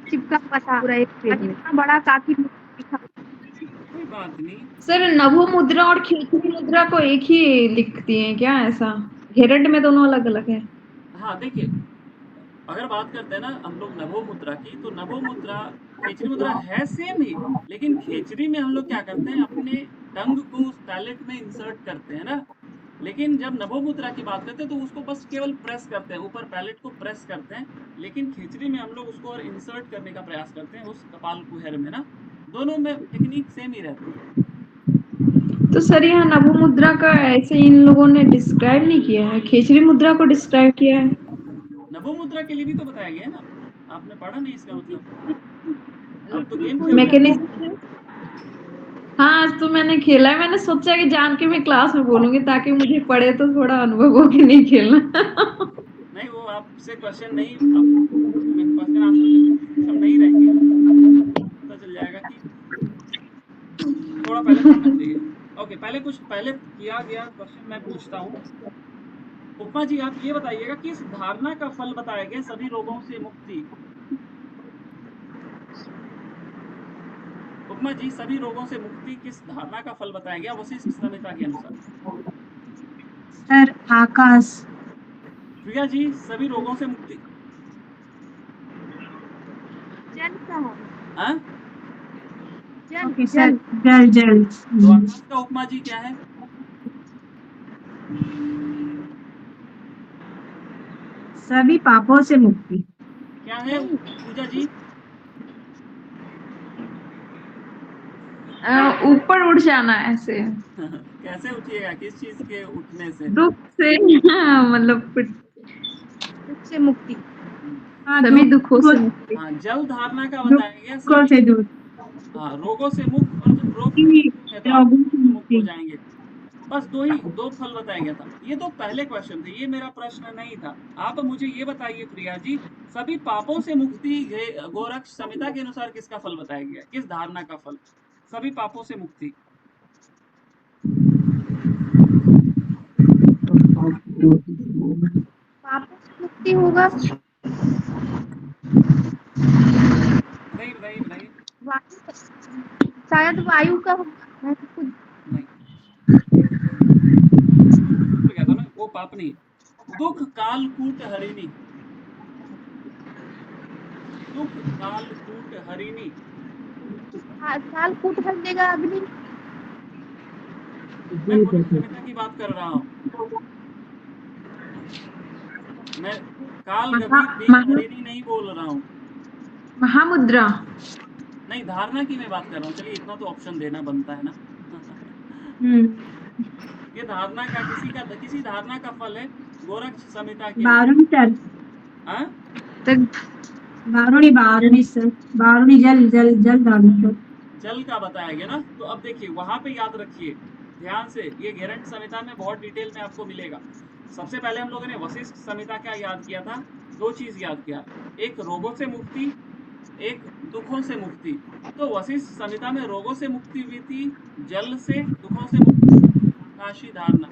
चिपका हुआ था पूरा एक पेज में, इतना बड़ा काकी मुद्रा। कोई बात नहीं। सर नभो मुद्रा और खेचरी मुद्रा को एक ही लिखती हैं क्या? ऐसा घेरंड में दोनों अलग अलग है? हाँ देखिए, अगर बात करते हैं ना हम लोग नभो मुद्रा की, तो नभो मुद्रा खेचरी मुद्रा है सेम ही, लेकिन खेचरी में हम लोग क्या करते हैं, अपने टंग को उस पैलेट में इंसर्ट करते हैं ना। लेकिन जब नभो मुद्रा की बात करते हैं तो उसको बस केवल प्रेस करते हैं, ऊपर पैलेट को प्रेस करते हैं। लेकिन खेचरी में हम लोग उसको और इंसर्ट करने का प्रयास करते हैं उस कपाल कुहर में ना। दोनों में टेक्निक सेम ही रहती है। तो सर यहाँ नभो मुद्रा का ऐसे इन लोगों ने डिस्क्राइब नहीं किया है, खेचरी मुद्रा को डिस्क्राइब किया है। नभो मुद्रा के लिए भी तो बताया गया है ना, आपने पढ़ा नहीं? इसका मतलब अब तो गेम खेल मैकेनिज्म। हाँ आज तो मैंने खेला है, मैंने सोचा कि जान के मैं क्लास में बोलूंगी ताकि मुझे पढ़े तो थोड़ा अनुभव हो कि नहीं खेलना। नहीं वो आपसे क्वेश्चन नहीं, क्वेश्चन आंसर हम नहीं रहेंगे, पता चल जाएगा कि थोड़ा पहले पढ़ना चाहिए। ओके, पहले पहले किया गया क्वेश्चन मैं पूछता हूँ। उपमा जी आप ये बताइएगा किस धारणा का फल बताया गया सभी रोगों से मुक्ति? उपमा जी सभी रोगों से मुक्ति किस धारणा का फल बताया गया वशिष्ठ संहिता के अनुसार? सर आकाश। प्रिया जी सभी रोगों से मुक्ति? जल का है। हाँ? जल ओके सर, जल जल जल। तो आकाश का उपमा जी क्या है? सभी पापों से मुक्ति। क्या है पूजा जी? ऊपर उड़ जाना ऐसे, कैसे उठिएगा, किस चीज के उठने से? दुख से। हाँ, मतलब दुख से मुक्ति। हाँ, सभी दुखों से मुक्ति। हाँ, जल धारणा का बताया गया दुखों सभी से दूर। हाँ रोगों से मुक्त, और जब रोग से मुक्त होंगे तो आप रोगों से मुक्त हो मुक्ति। जाएंगे। बस दो फल बताया गया था। ये तो पहले क्वेश्चन थे, ये मेरा प्रश्न नहीं था। आप मुझे ये बताइए प्रिया जी, सभी पापों से मुक्ति गोरक्ष संहिता के अनुसार किसका फल बताया गया, किस धारणा का फल? सभी पापों से मुक्ति। पापों से मुक्ति होगा बताइए। वायु, शायद वायु का होगा। मैं तो खुद नहीं, क्या था ना, वो पाप नहीं। दुख कालकूट हरिणी, दुख कालकूट हरिणी। काल कूट हर देगा अग्नि। मैं गोरक्ष संहिता की बात कर रहा हूँ। मैं काल गभी दीन हरिणी नहीं बोल रहा हूँ। महामुद्रा। नहीं, धारणा की मैं बात कर रहा हूँ। चलिए इतना तो ऑप्शन देना बनता है ना। ये धारणा का किसी धारणा का फल है गोरक्ष संहिता के। बारुणी सर, हाँ? बारुणी सर, बारुणी जल जल जल दानी सर। जल का बताया गया ना। तो अब देखिए वहां पे याद रखिए ध्यान से, ये गेरंट संहिता में बहुत डिटेल में आपको मिलेगा। सबसे पहले हम लोगों ने वशिष्ठ संहिता क्या याद किया था? दो चीज याद किया, एक रोगों से मुक्ति, एक दुखों से मुक्ति। तो वशिष्ठ संहिता में रोगों से मुक्ति हुई थी, जल से, दुखों से मुक्ति आकाशी धारणा।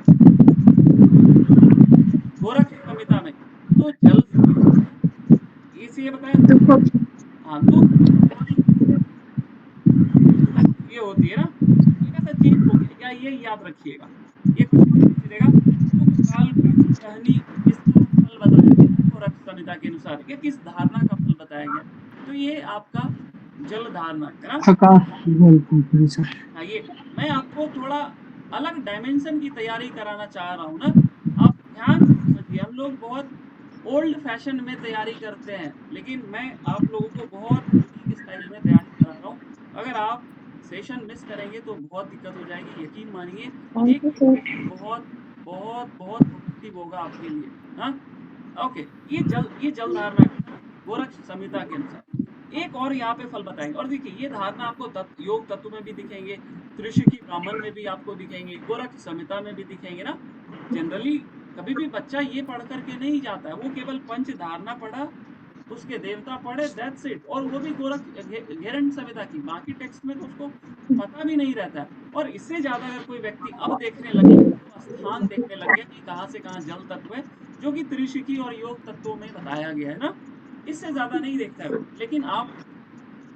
गोरक्ष संहिता में तो जल से इसे बताया। हाँ, दुख ये होती है ना, हल्का सा चेंज हो गया, या ये याद रखिएगा। ये क्वेश्चन दुख काल कहनी इसका फल बताया गया है गोरक्ष संहिता के अनुसार। ये किस धारणा का फल बताया गया? तो ये आपका जल धारणा है ना। हाँ, ये मैं आपको थोड़ा अलग डायमेंशन की तैयारी कराना चाह रहा हूँ ना। आप ध्यान से समझिए, हम लोग बहुत ओल्ड फैशन में तैयारी करते हैं, लेकिन मैं आप लोगों को बहुत यूनिक स्टाइल में तैयारी करा रहा हूँ। अगर आप सेशन मिस करेंगे तो बहुत दिक्कत हो जाएगी, यकीन मानिए। एक बहुत बहुत बहुत पॉजिटिव होगा आपके लिए। हाँ, ओके। ये जल धारणा गोरक्ष संहिता के अनुसार। एक और यहाँ पे फल बताएंगे, और देखिए ये धारणा आपको योग तत्व में भी दिखेंगे, त्रिशिकी ब्राह्मण में भी आपको दिखेंगे, गोरक्ष संहिता में भी दिखेंगे ना। जनरली कभी भी बच्चा ये पढ़ करके नहीं जाता है, वो केवल पंच धारणा पढ़ा, उसके देवता पढ़े, दैट्स इट। और वो भी गोरक्ष गेरंट संहिता की, बाकी टेक्स्ट में तो उसको पता भी नहीं रहता है। और इससे ज्यादा अगर कोई व्यक्ति अब देखने लगे तो स्थान देखने लगे कि कहाँ से कहाँ जल तत्व है, जो कि त्रिशिकी और योग तत्वों में बताया गया है ना, इससे ज्यादा नहीं देखता है। लेकिन आप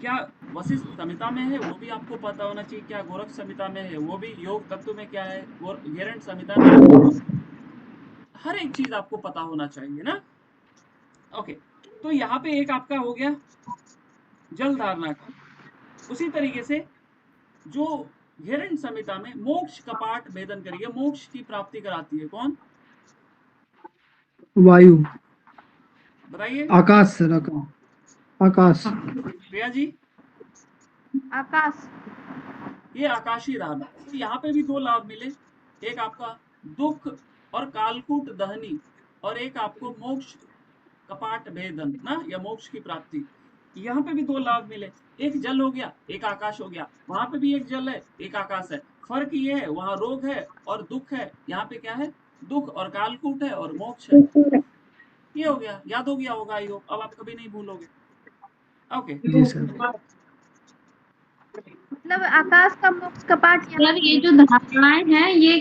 क्या वशिष्ठ संहिता में है वो भी आपको पता होना चाहिए, क्या गोरक्ष संहिता में है वो भी, योग तत्व में क्या है, गेरंट संहिता में, हर एक चीज आपको पता होना चाहिए ना। ओके, तो यहाँ पे एक आपका हो गया जल धारणा का। उसी तरीके से जो गेरंट संहिता में मोक्ष कपाट भेदन करिए, मोक्ष की प्राप्ति कराती है, कौन? वायु, बताइए। आकाश सर, आकाश। प्रिया जी? आकाश। ये आकाशीय धारणा। तो यहाँ पे भी दो लाभ मिले, एक आपका दुख और कालकूट दहनी, और एक आपको मोक्ष कपाट भेदन ना, या मोक्ष की प्राप्ति। यहाँ पे भी दो लाभ मिले, एक जल हो गया, एक आकाश हो गया। वहां पे भी एक जल है, एक आकाश है। फर्क ये है, वहां रोग है और दुख है, यहाँ पे क्या है? दुख और कालकूट है और मोक्ष है। ये हो गया, याद हो गया होगा, आई होप अब आप कभी नहीं भूलोगे। ओके, जी सर। मतलब आकाश का मोक्ष का पाठ यहाँ सर ये जो धारणाएं हैं ये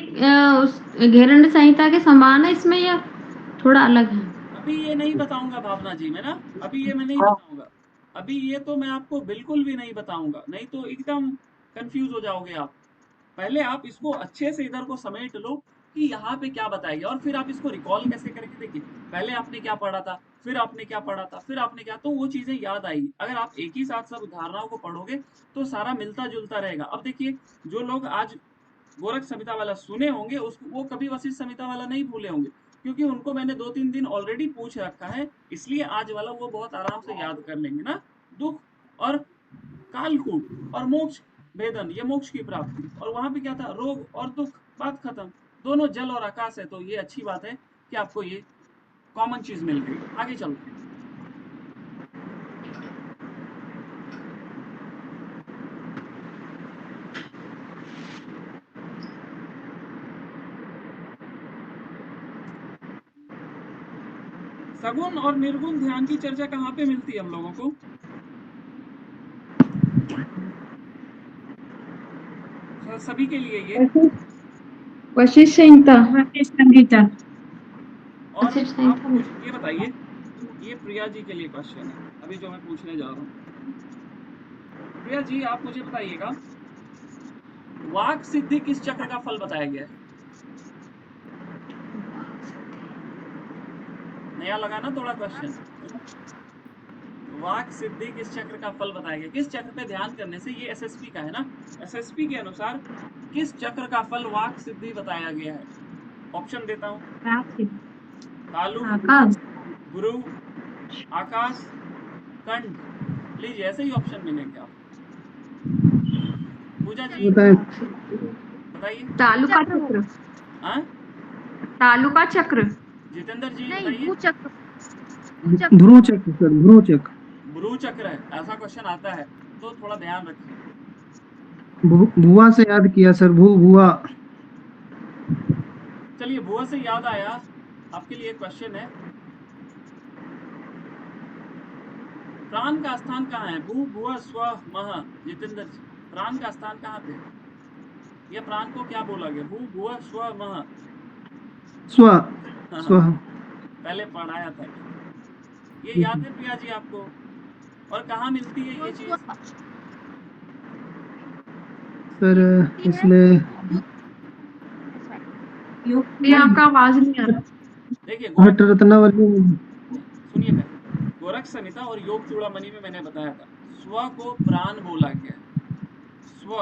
उस घेरंड संहिता के समान है इसमें या थोड़ा अलग है? अभी ये नहीं बताऊंगा भावना जी, मैं ना अभी ये मैं नहीं बताऊंगा। अभी ये तो मैं आपको बिल्कुल भी नहीं बताऊंगा, नहीं तो एकदम कंफ्यूज हो जाओगे आप। पहले आप इसको अच्छे से इधर को समेट लो कि यहाँ पे क्या बताया गया, और फिर आप इसको रिकॉल कैसे करेंगे। देखिए पहले आपने क्या पढ़ा था, फिर आपने क्या पढ़ा था, फिर आपने क्या, तो वो चीजें याद आएगी। अगर आप एक ही साथ सब धारणाओं को पढ़ोगे तो सारा मिलता जुलता रहेगा। अब देखिए जो लोग आज गोरख संहिता वाला सुने होंगे उसको वो कभी वशिष्ठ संहिता वाला नहीं भूले होंगे, क्योंकि उनको मैंने 2-3 दिन ऑलरेडी पूछ रखा है, इसलिए आज वाला वो बहुत आराम से याद कर लेंगे ना। दुख और कालकूट और मोक्ष भेदन, ये मोक्ष की प्राप्ति, और वहां पे क्या था, रोग और दुख, बात खत्म। दोनों जल और आकाश है, तो ये अच्छी बात है कि आपको ये कॉमन चीज मिल गई। आगे चलते हैं। सगुण और निर्गुण ध्यान की चर्चा कहाँ पे मिलती है हम लोगों को? सभी के लिए ये वशिष्ठ संहिता। वशिष्ठ संहिता। और वशिष्ठ आप संहिता में। मुझे ये बताइए, ये प्रिया जी के लिए क्वेश्चन है अभी जो मैं पूछने जा रहा हूँ। प्रिया जी आप मुझे बताइएगा, वाक सिद्धि किस चक्र का फल बताया गया है? नया लगा ना थोड़ा क्वेश्चन। वाक सिद्धि किस चक्र का फल बताया गया, किस चक्र पे ध्यान करने से, ये एसएसपी का है ना, एसएसपी के अनुसार किस चक्र का फल वाक सिद्धि बताया गया है? ऑप्शन देता हूँ, तालु, आकाश, गुरु, आकाश, कंठ। लीजिए ऐसे ही ऑप्शन मिलेंगे आप। पूजा जी बताएं। बताइए। तालुका चक्र। हाँ तालुका चक्र। जितेंद्र जी नहीं बताइए। भूचक्र। ध्रुव चक्र सर, ध्रुव चक्र। ब्रू चक्र है, ऐसा क्वेश्चन आता है तो थोड़ा ध्यान रखिए। भुआ से याद किया सर, भुआ। चलिए भुआ से याद आया, आपके लिए क्वेश्चन है, प्राण का स्थान कहाँ है? भू भुआ स्व मह। जितेंद्र जी प्राण का स्थान कहाँ पे? ये प्राण को क्या बोला गया? भू भुआ स्व मह। स्व स्व। पहले पढ़ाया था ये याद है प्रिया जी आपको? और कहाँ मिलती है ये चीज? सर इसमें ये आपका आवाज नहीं आ रहा। देखिए हट रत्नावली। सुनिए पहले, गोरख संहिता और योग चूड़ामणि में मैंने बताया था स्व को प्राण बोला गया। स्व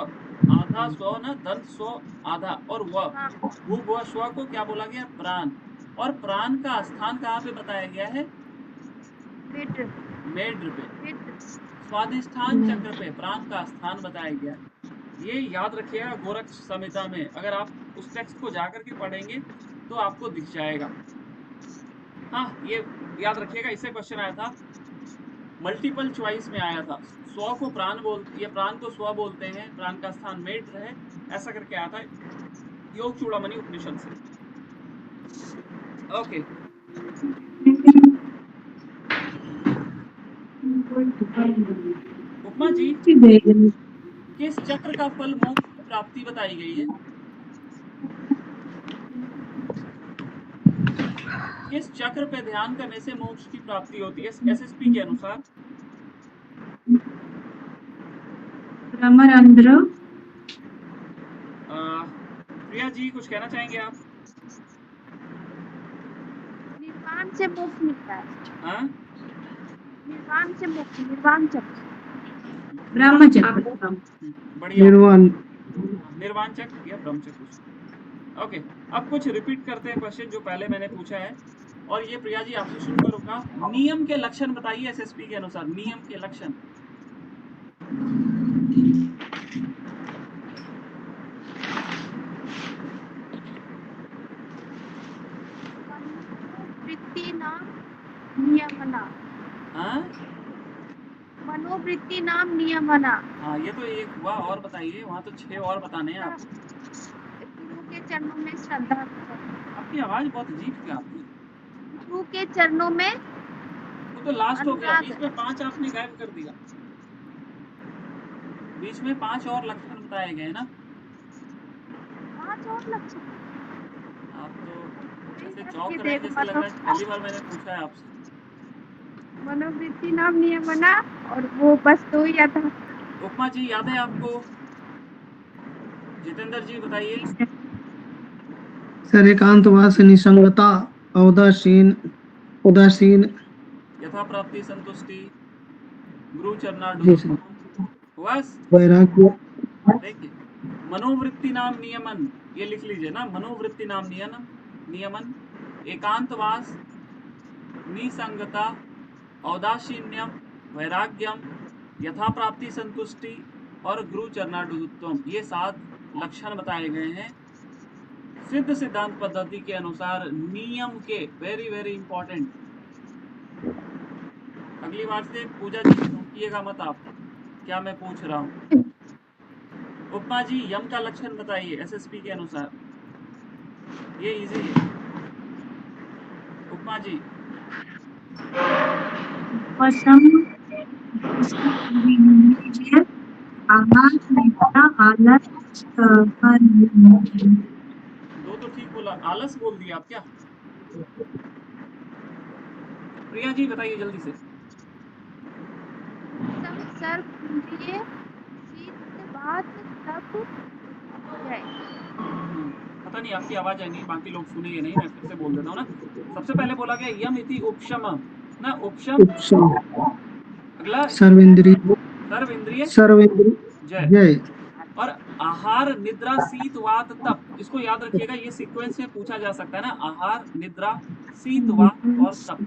आधा स्व ना, दंत स्व आधा, और वो स्व को क्या बोला गया? प्राण। और प्राण का स्थान कहाँ पे बताया गया है? मेढ्र पे, स्वादिष्ठान चक्र पे प्राण का स्थान बताया गया है। ये याद रखिएगा गोरख संहिता में, अगर आप उस टेक्स्ट को जाकर के पढ़ेंगे तो आपको दिख जाएगा। हाँ ये याद रखिएगा, इससे क्वेश्चन आया था, मल्टीपल चॉइस में आया था। स्व को प्राण ये प्राण को स्व बोलते हैं, प्राण का स्थान मेढ्र है, ऐसा करके आया था योग चूड़ामणि उपनिषद से। ओके उपमा जी किस चक्र का फल मोक्ष की प्राप्ति बताई गई है? किस चक्र पे ध्यान करने से मोक्ष की प्राप्ति होती है एसएसपी के अनुसार? ब्रह्मरंध्र। प्रिया जी कुछ कहना चाहेंगे आप? निर्वाण से मोक्ष मिलता है। हाँ निर्वाण से मोक्ष, निर्वाण चक्र। ब्रह्म चक्र। बढ़िया, निर्वाण चक्र या ब्रह्म चक्र। ओके अब कुछ रिपीट करते हैं क्वेश्चन जो पहले मैंने पूछा है, और ये प्रिया जी आपसे शुरू करूंगा। नियम के लक्षण बताइए एसएसपी के अनुसार, नियम के लक्षण। वृत्ति नाम नियमना। हाँ मनोवृत्ति नाम नियमना। हाँ ये तो एक हुआ, और बताइए, वहाँ तो 6 और बताने हैं आपको। गुरु के चरणों में श्रद्धा। आपकी आवाज बहुत अजीब क्या आपकी? गुरु के चरणों में वो तो लास्ट हो गया, बीच में 5 आपने गायब कर दिया। बीच में 5 और लक्षण बताए गए ना। 5 और लक्षण। आप तो ऐसे ये चौंक रहे हैं देखो, जैसे लग रहा है पहली बार मैंने पूछा है आपसे। मनोवृत्ति नाम नियमना, और वो बस 2 ही आता है। उपमा जी याद है आपको? जितेंद्र जी बताइए। सर एकांतवास, निसंगता, उदासीन यथा प्राप्ति संतुष्टि, गुरु चरणार जी सर, बस। वैराग्य, देखिए मनोवृत्ति नाम नियमन, ये लिख लीजिए ना, मनोवृत्ति नाम नियमन, एकांतवास, निसंगता, औदासीन्यम, वैराग्यम, यथा प्राप्ति संतुष्टि और गुरु चरणार्धुत्वम, ये 7 लक्षण बताए गए हैं सिद्ध सिद्धांत पद्धति के अनुसार नियम के। Very very important. अगली बार से पूजा जी रोकिएगा मत आप, क्या मैं पूछ रहा हूँ। उपमा जी यम का लक्षण बताइए एसएसपी के अनुसार, ये इजी है। उपमा जी। उपशम, आहार, निद्रा, आलस, दो तो ठीक बोला, आलस बोल दिया आप क्या? प्रिया जी बताइए जल्दी से। सर्व इंद्रिय शीत बात तब जय। पता नहीं आपकी आवाज आएगी, बाकी लोग सुनेंगे नहीं, मैं फिर से बोल देता हूँ ना। सबसे पहले बोला गया यम इति उपशम ना, उपशम। अगला सर्वेंद्रिय जय। जय। और आहार निद्रा शीत वात तप, इसको याद रखिएगा, ये सीक्वेंस में पूछा जा सकता है ना, आहार निद्रा शीत वात और तप।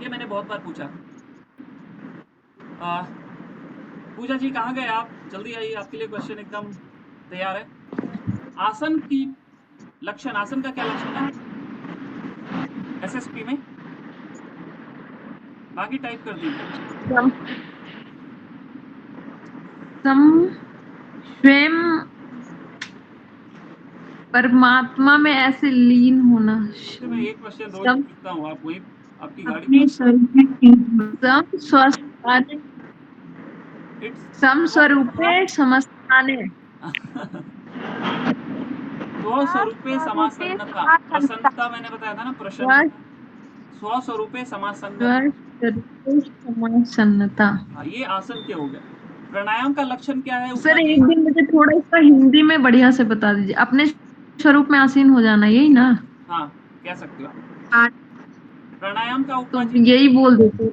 ये मैंने बहुत बार पूछा। पूजा जी कहाँ गए आप? जल्दी आइए, आपके लिए क्वेश्चन एकदम तैयार है। आसन की लक्षण, आसन का क्या लक्षण है एसएसपी में? बाकी टाइप कर दीजिए। स्वयं परमात्मा में ऐसे लीन होना। मैं एक क्वेश्चन रोज पूछता हूँ, आप वही आपकी गाड़ी अपने समस्वरूपे समस्वरूपे समस्ताने स्वस्वरूपे समासन्नता। प्रसन्नता मैंने बताया था ना, प्रसन्नता। स्वस्वरूपे समासन्नता। ये आसन के हो गए। प्राणायाम का लक्षण क्या है? सर एक दिन मुझे थोड़ा इसका हिंदी में बढ़िया से बता दीजिए। अपने स्वरूप में आसीन हो जाना, यही ना? हाँ कह सकते हो आप। प्राणायाम का तो यही बोल देते।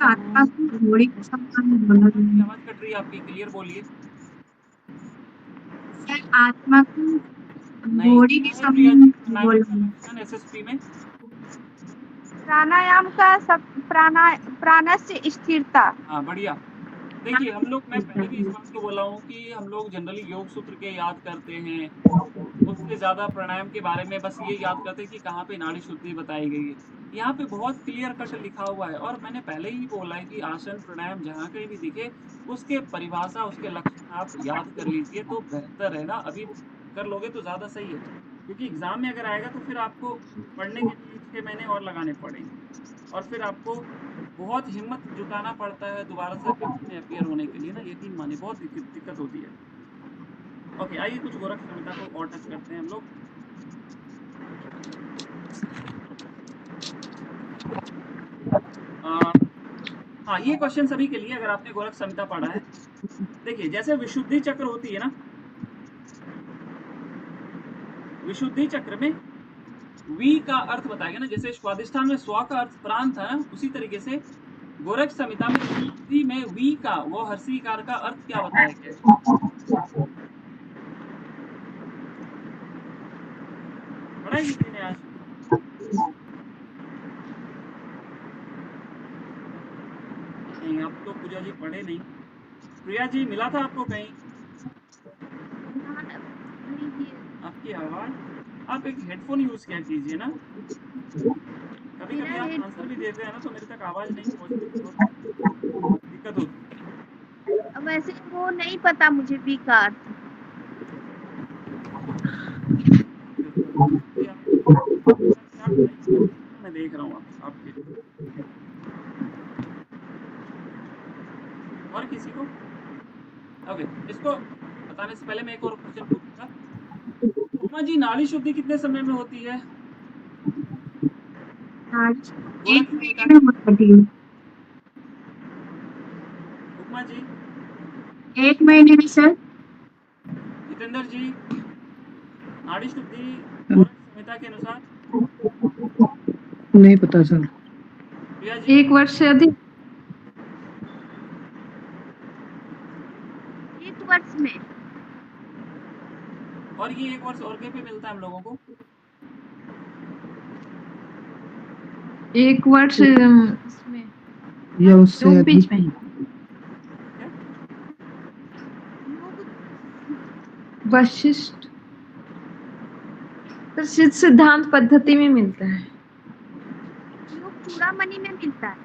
आत्मा को घोड़ी के समान बोला गया आवाज कट रही है आपकी, क्लियर बोलिए। है। आत्मा को घोड़ी के समान बोला गया है। एसएसपी में प्राणायाम का सब प्राणस्य स्थिरता। हाँ बढ़िया। देखिए हम लोग, मैं पहले भी इस बात को बोला हूँ कि हम लोग जनरली योग सूत्र के याद करते हैं, उससे ज्यादा प्राणायाम के बारे में बस ये याद करते हैं कि कहाँ पे नाड़ी शुद्धि बताई गई है। यहाँ पे बहुत क्लियर कट लिखा हुआ है, और मैंने पहले ही बोला है कि आसन प्राणायाम जहाँ कहीं भी दिखे उसके परिभाषा, उसके लक्षण आप याद कर लीजिए तो बेहतर है ना। अभी कर लोगे तो ज्यादा सही है, क्योंकि एग्जाम में अगर आएगा तो फिर आपको पढ़ने के लिए 6 महीने और लगाने पड़ेंगे, और फिर आपको बहुत हिम्मत जुटाना पड़ता है दोबारा से पेपर में अपियर होने के लिए ना, यकीन मानिए बहुत दिक्कत होती है। ओके आइए कुछ गोरख संहिता को और टच करते हैं हम लोग। हाँ ये क्वेश्चन सभी के लिए, अगर आपने गोरख संहिता पढ़ा है। देखिए जैसे विशुद्धि चक्र होती है ना, विशुद्धि चक्र में वी का अर्थ बताएगा ना, जैसे स्वादिष्ठान में स्व का अर्थ प्राण था ना, उसी तरीके से गोरख संहिता में विशुद्धि में वी का, वो हर्षिकार का अर्थ क्या बताया गया? पढ़ा किसी ने आज? नहीं आप तो पूजा जी पढ़े नहीं। प्रिया जी मिला था आपको कहीं? आपकी आवाज, आप एक हेडफोन यूज किया कीजिए ना, कभी कभी आप आंसर भी देते हैं ना तो मेरे तक आवाज नहीं पहुंचती, दिक्कत होती। वैसे वो नहीं पता मुझे बी का अर्थ। मैं देख रहा हूँ आपके और किसी को? ओके, इसको बताने से पहले मैं एक और क्वेश्चन पूछूंगा। उपमा जी, नाड़ी शुद्धि कितने समय में होती है? एक महीने में होती है। उपमा जी, 1 महीने में सर। जितेंद्र जी, नाड़ी शुद्धि गौरव संहिता के अनुसार? नहीं पता सर। प्रिया जी, 1 वर्ष से अधिक। 1 वर्ष में। और ये 1 वर्ष और के पे मिलता है हम लोगों को? 1 वर्ष इसमें या उससे योग बीच अधिक? में क्या? योग वशिष्ठ तो सिद्धांत पद्धति में मिलता है। योग चूड़ामणि में मिलता है।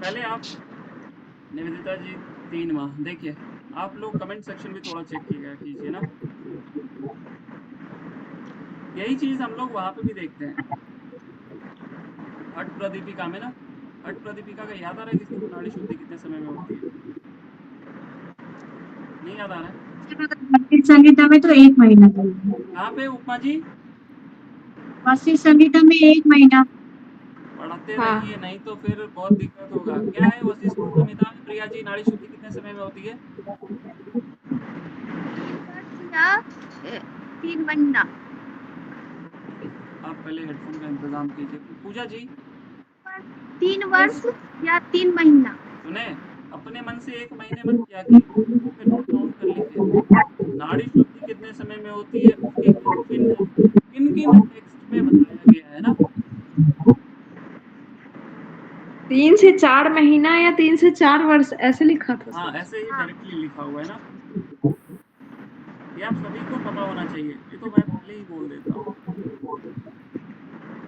पहले आप निवेदिता जी 3 माह देखिए, आप लोग कमेंट सेक्शन भी थोड़ा चेक कीजिए ना। यही चीज हम लोग वहां पे भी देखते हैं, हट प्रदीपिका में ना। हट प्रदीपिका का याद आ रहा है किसी को? नाड़ी शुद्धि कितने समय में होती है? नहीं याद आ रहा है? वशिष्ठ संहिता में तो 1 महीना था। कहाँ पे उपमा जी? वशिष्ठ संहिता में 1 महीना। पढ़ते हाँ। रहिए, नहीं तो फिर बहुत दिक्कत होगा। क्या है वशिष्ठ संहिता में प्रिया जी, नाड़ी शुद्धि कितने समय में होती है? 3 वर्ष या 3 महीना। आप पहले हेडफोन का इंतजाम कीजिए। पूजा जी 3 वर्ष या 3 महीना। सुने, अपने मन से 1 महीने मत किया कीजिए, फिर नोट डाउन कर लीजिए। नाड़ी शुद्धि कितने समय में होती है, उसके किन किन टेक्स्ट में बताया गया है ना। 3 से 4 महीना या 3 से 4 वर्ष ऐसे लिखा था। हाँ, ऐसे ही हाँ। डायरेक्टली लिखा हुआ है ना। ये आप सभी को पता होना चाहिए, ये तो मैं पहले ही बोल देता हूँ।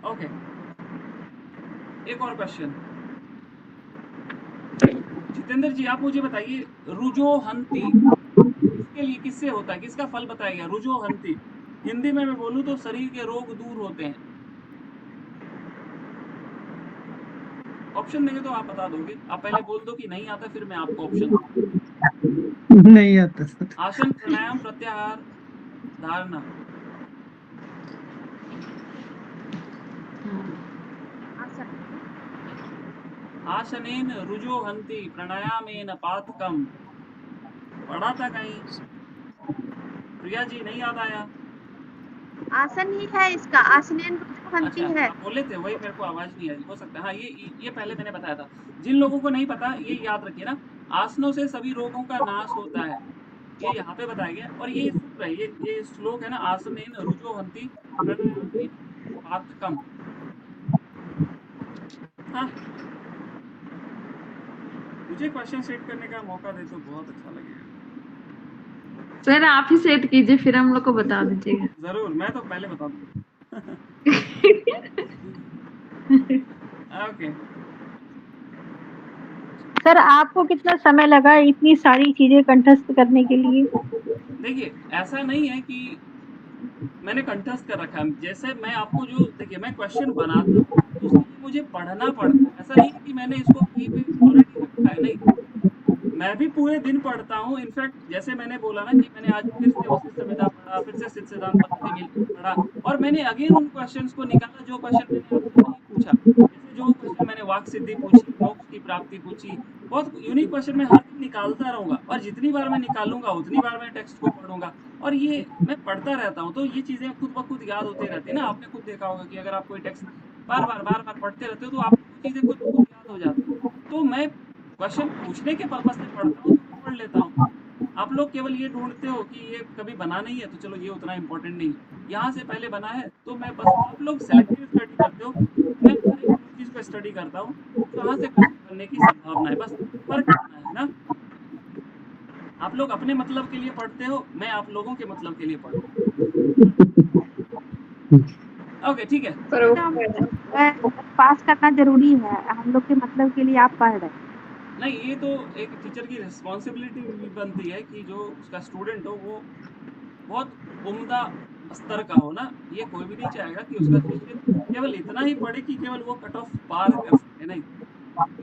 ओके, एक और क्वेश्चन। जितेंद्र जी, आप मुझे बताइए, रुजोहंती किसके लिए, किससे होता है, किसका फल बताया गया? रुजोहंती हिंदी में मैं बोलूं तो शरीर के रोग दूर होते हैं। ऑप्शन देंगे तो आप बता दोगे? आप पहले बोल दो कि नहीं आता, फिर मैं आपको ऑप्शन दूं। नहीं आता सर। आसन, प्राणायाम, प्रत्याहार, धारणा। आसन। आसनेन रुजोहंती प्राणायामेन पातकम। पढ़ा था कहीं? प्रिया जी नहीं याद आया? आसन ही है इसका, आसनेन रुजोहंती अच्छा, है। आप बोले थे, वही मेरे को आवाज नहीं आई, हो सकता है। हाँ, ये पहले मैंने बताया था। जिन लोगों को नहीं पता, ये याद रखिए ना, आसनों से सभी रोगों का नाश होता है, ये यहाँ पे बताया गया। और ये सूत्र है, ये श्लोक है ना, आसनेन रुजोहंती प्राणायामेन पातकम। हाँ, मुझे क्वेश्चन सेट करने का मौका दे तो बहुत अच्छा लगेगा। सर आप ही सेट कीजिए, फिर हम लोग को बता दीजिएगा। जरूर, मैं तो पहले बता दूंगा। ओके, सर आपको कितना समय लगा इतनी सारी चीजें कंठस्थ करने के लिए? देखिए ऐसा नहीं है कि मैंने कंठस्थ कर रखा है। जैसे मैं आपको जो, देखिए मैं क्वेश्चन बनाता हूँ तो उसके लिए मुझे पढ़ना पड़ता है। ऐसा नहीं है कि मैंने इसको कहीं पे ऑलरेडी रखा है, नहीं। मैं भी पूरे दिन पढ़ता हूँ। इनफैक्ट जैसे मैंने बोला ना कि मैंने आज फिर से वशिष्ठ संहिता पढ़ा, फिर से सिद्ध सिद्धांत पद्धति में पढ़ा, और मैंने अगेन उन क्वेश्चंस को निकाला जो क्वेश्चन मैंने आपसे नहीं पूछा। जैसे जो क्वेश्चन मैंने वाक सिद्धि पूछी, मोक्ष की प्राप्ति पूछी, बहुत यूनिक क्वेश्चन मैं हर दिन निकालता रहूंगा, और जितनी बार मैं निकालूंगा उतनी बार मैं टेक्स्ट को पढ़ूंगा, और ये मैं पढ़ता रहता हूँ, तो ये चीजें खुद ब खुद याद होती रहती है ना। आपने खुद देखा होगा कि अगर आप कोई टेक्स्ट बार बार पढ़ते रहते हो तो आपको वो चीजें खुद ब खुद याद हो जाती है। तो मैं क्वेश्चन पूछने के पर्पज से पढ़ता हूँ, तो मैं पढ़ लेता हूँ। आप लोग केवल ये ढूंढते हो कि ये कभी बना नहीं है, तो चलो ये उतना इंपॉर्टेंट नहीं है, यहाँ से पहले बना है, तो मैं बस, आप लोग सेलेक्टिव स्टडी करते हो, मैं हर एक चीज को स्टडी करता हूँ, कहाँ से क्वेश्चन बनने की संभावना है, बस फर्क इतना है ना। आप लोग अपने मतलब के लिए पढ़ते हो, मैं आप लोगों के मतलब के लिए पढ़ता हूँ। ओके, ठीक है। पर वो पास करना जरूरी है, हम लोग के मतलब के लिए आप पढ़ रहे हैं। नहीं, ये तो एक टीचर की रिस्पॉन्सिबिलिटी भी बनती है कि जो उसका स्टूडेंट हो वो बहुत उम्दा स्तर का हो ना। ये कोई भी नहीं चाहेगा कि उसका शिष्य केवल इतना ही पढ़े कि केवल वो कट ऑफ पार कर सके, नहीं।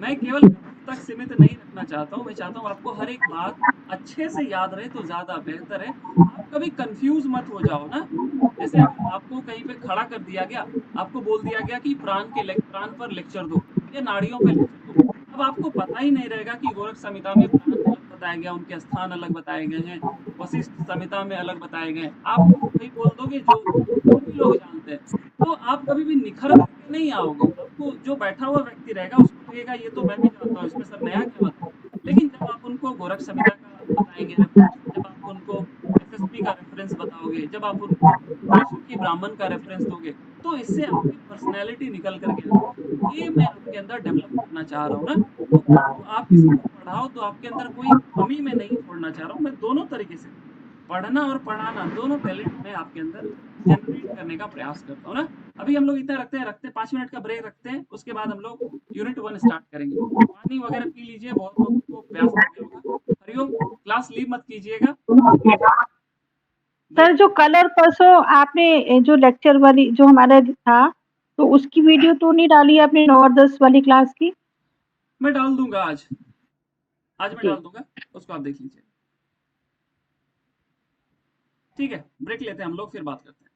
मैं केवल कट ऑफ तक सीमित नहीं रखना चाहता हूँ। मैं चाहता हूँ आपको हर एक बात अच्छे से याद रहे तो ज़्यादा बेहतर है। आप कभी कंफ्यूज मत हो जाओ ना। जैसे अगर आपको कहीं पे खड़ा कर दिया गया, आपको बोल दिया गया कि प्राण पर लेक्चर दो या नाड़ियों पे लेक्चर दो, अब आपको पता ही नहीं रहेगा कि गोरख संहिता में प्राण अलग बताया गया, उनके स्थान अलग बताए गए हैं, वशिष्ठ संहिता में अलग बताए गए हैं। आप वही बोल दोगे जो सभी लोग जानते हैं, तो आप कभी भी निखर करके नहीं आओगे। आपको जो बैठा हुआ व्यक्ति रहेगा उसको लगेगा ये तो मैं भी जानता हूँ, इसमें सर नया क्या बता। लेकिन जब आप उनको गोरख संहिता का बताएंगे रेफरेंस, जब आप उनको एसएसपी का रेफरेंस बताओगे, जब आप उनको त्रिसुखी ब्राह्मण का रेफरेंस दोगे, तो इससे आपकी पर्सनैलिटी निकल करके आएगी। ये मैं आपके अंदर डेवलप करना चाह रहा हूँ ना। तो आप किसी को पढ़ाओ तो आपके अंदर कोई कमी में नहीं छोड़ना चाह रहा हूँ। मैं दोनों तरीके से पढ़ना और पढ़ाना दोनों टैलेंट में आपके अंदर जनरेट करने का प्रयास करता हूँ ना। अभी हम लोग इतना रखते हैं 5 मिनट का ब्रेक रखते हैं, उसके बाद हम लोग यूनिट 1 स्टार्ट करेंगे। पानी वगैरह पी लीजिए, बहुत लोगों को प्यास लग गया होगा। हरिओम, क्लास लीव मत कीजिएगा। सर जो कलर परसों आपने जो लेक्चर वाली जो हमारा था, तो उसकी वीडियो तो नहीं डाली आपने 9 और 10 वाली क्लास की? मैं डाल दूंगा आज मैं डाल दूंगा, उसको आप देख लीजिए। ठीक है, ब्रेक लेते हैं हम लोग, फिर बात करते हैं।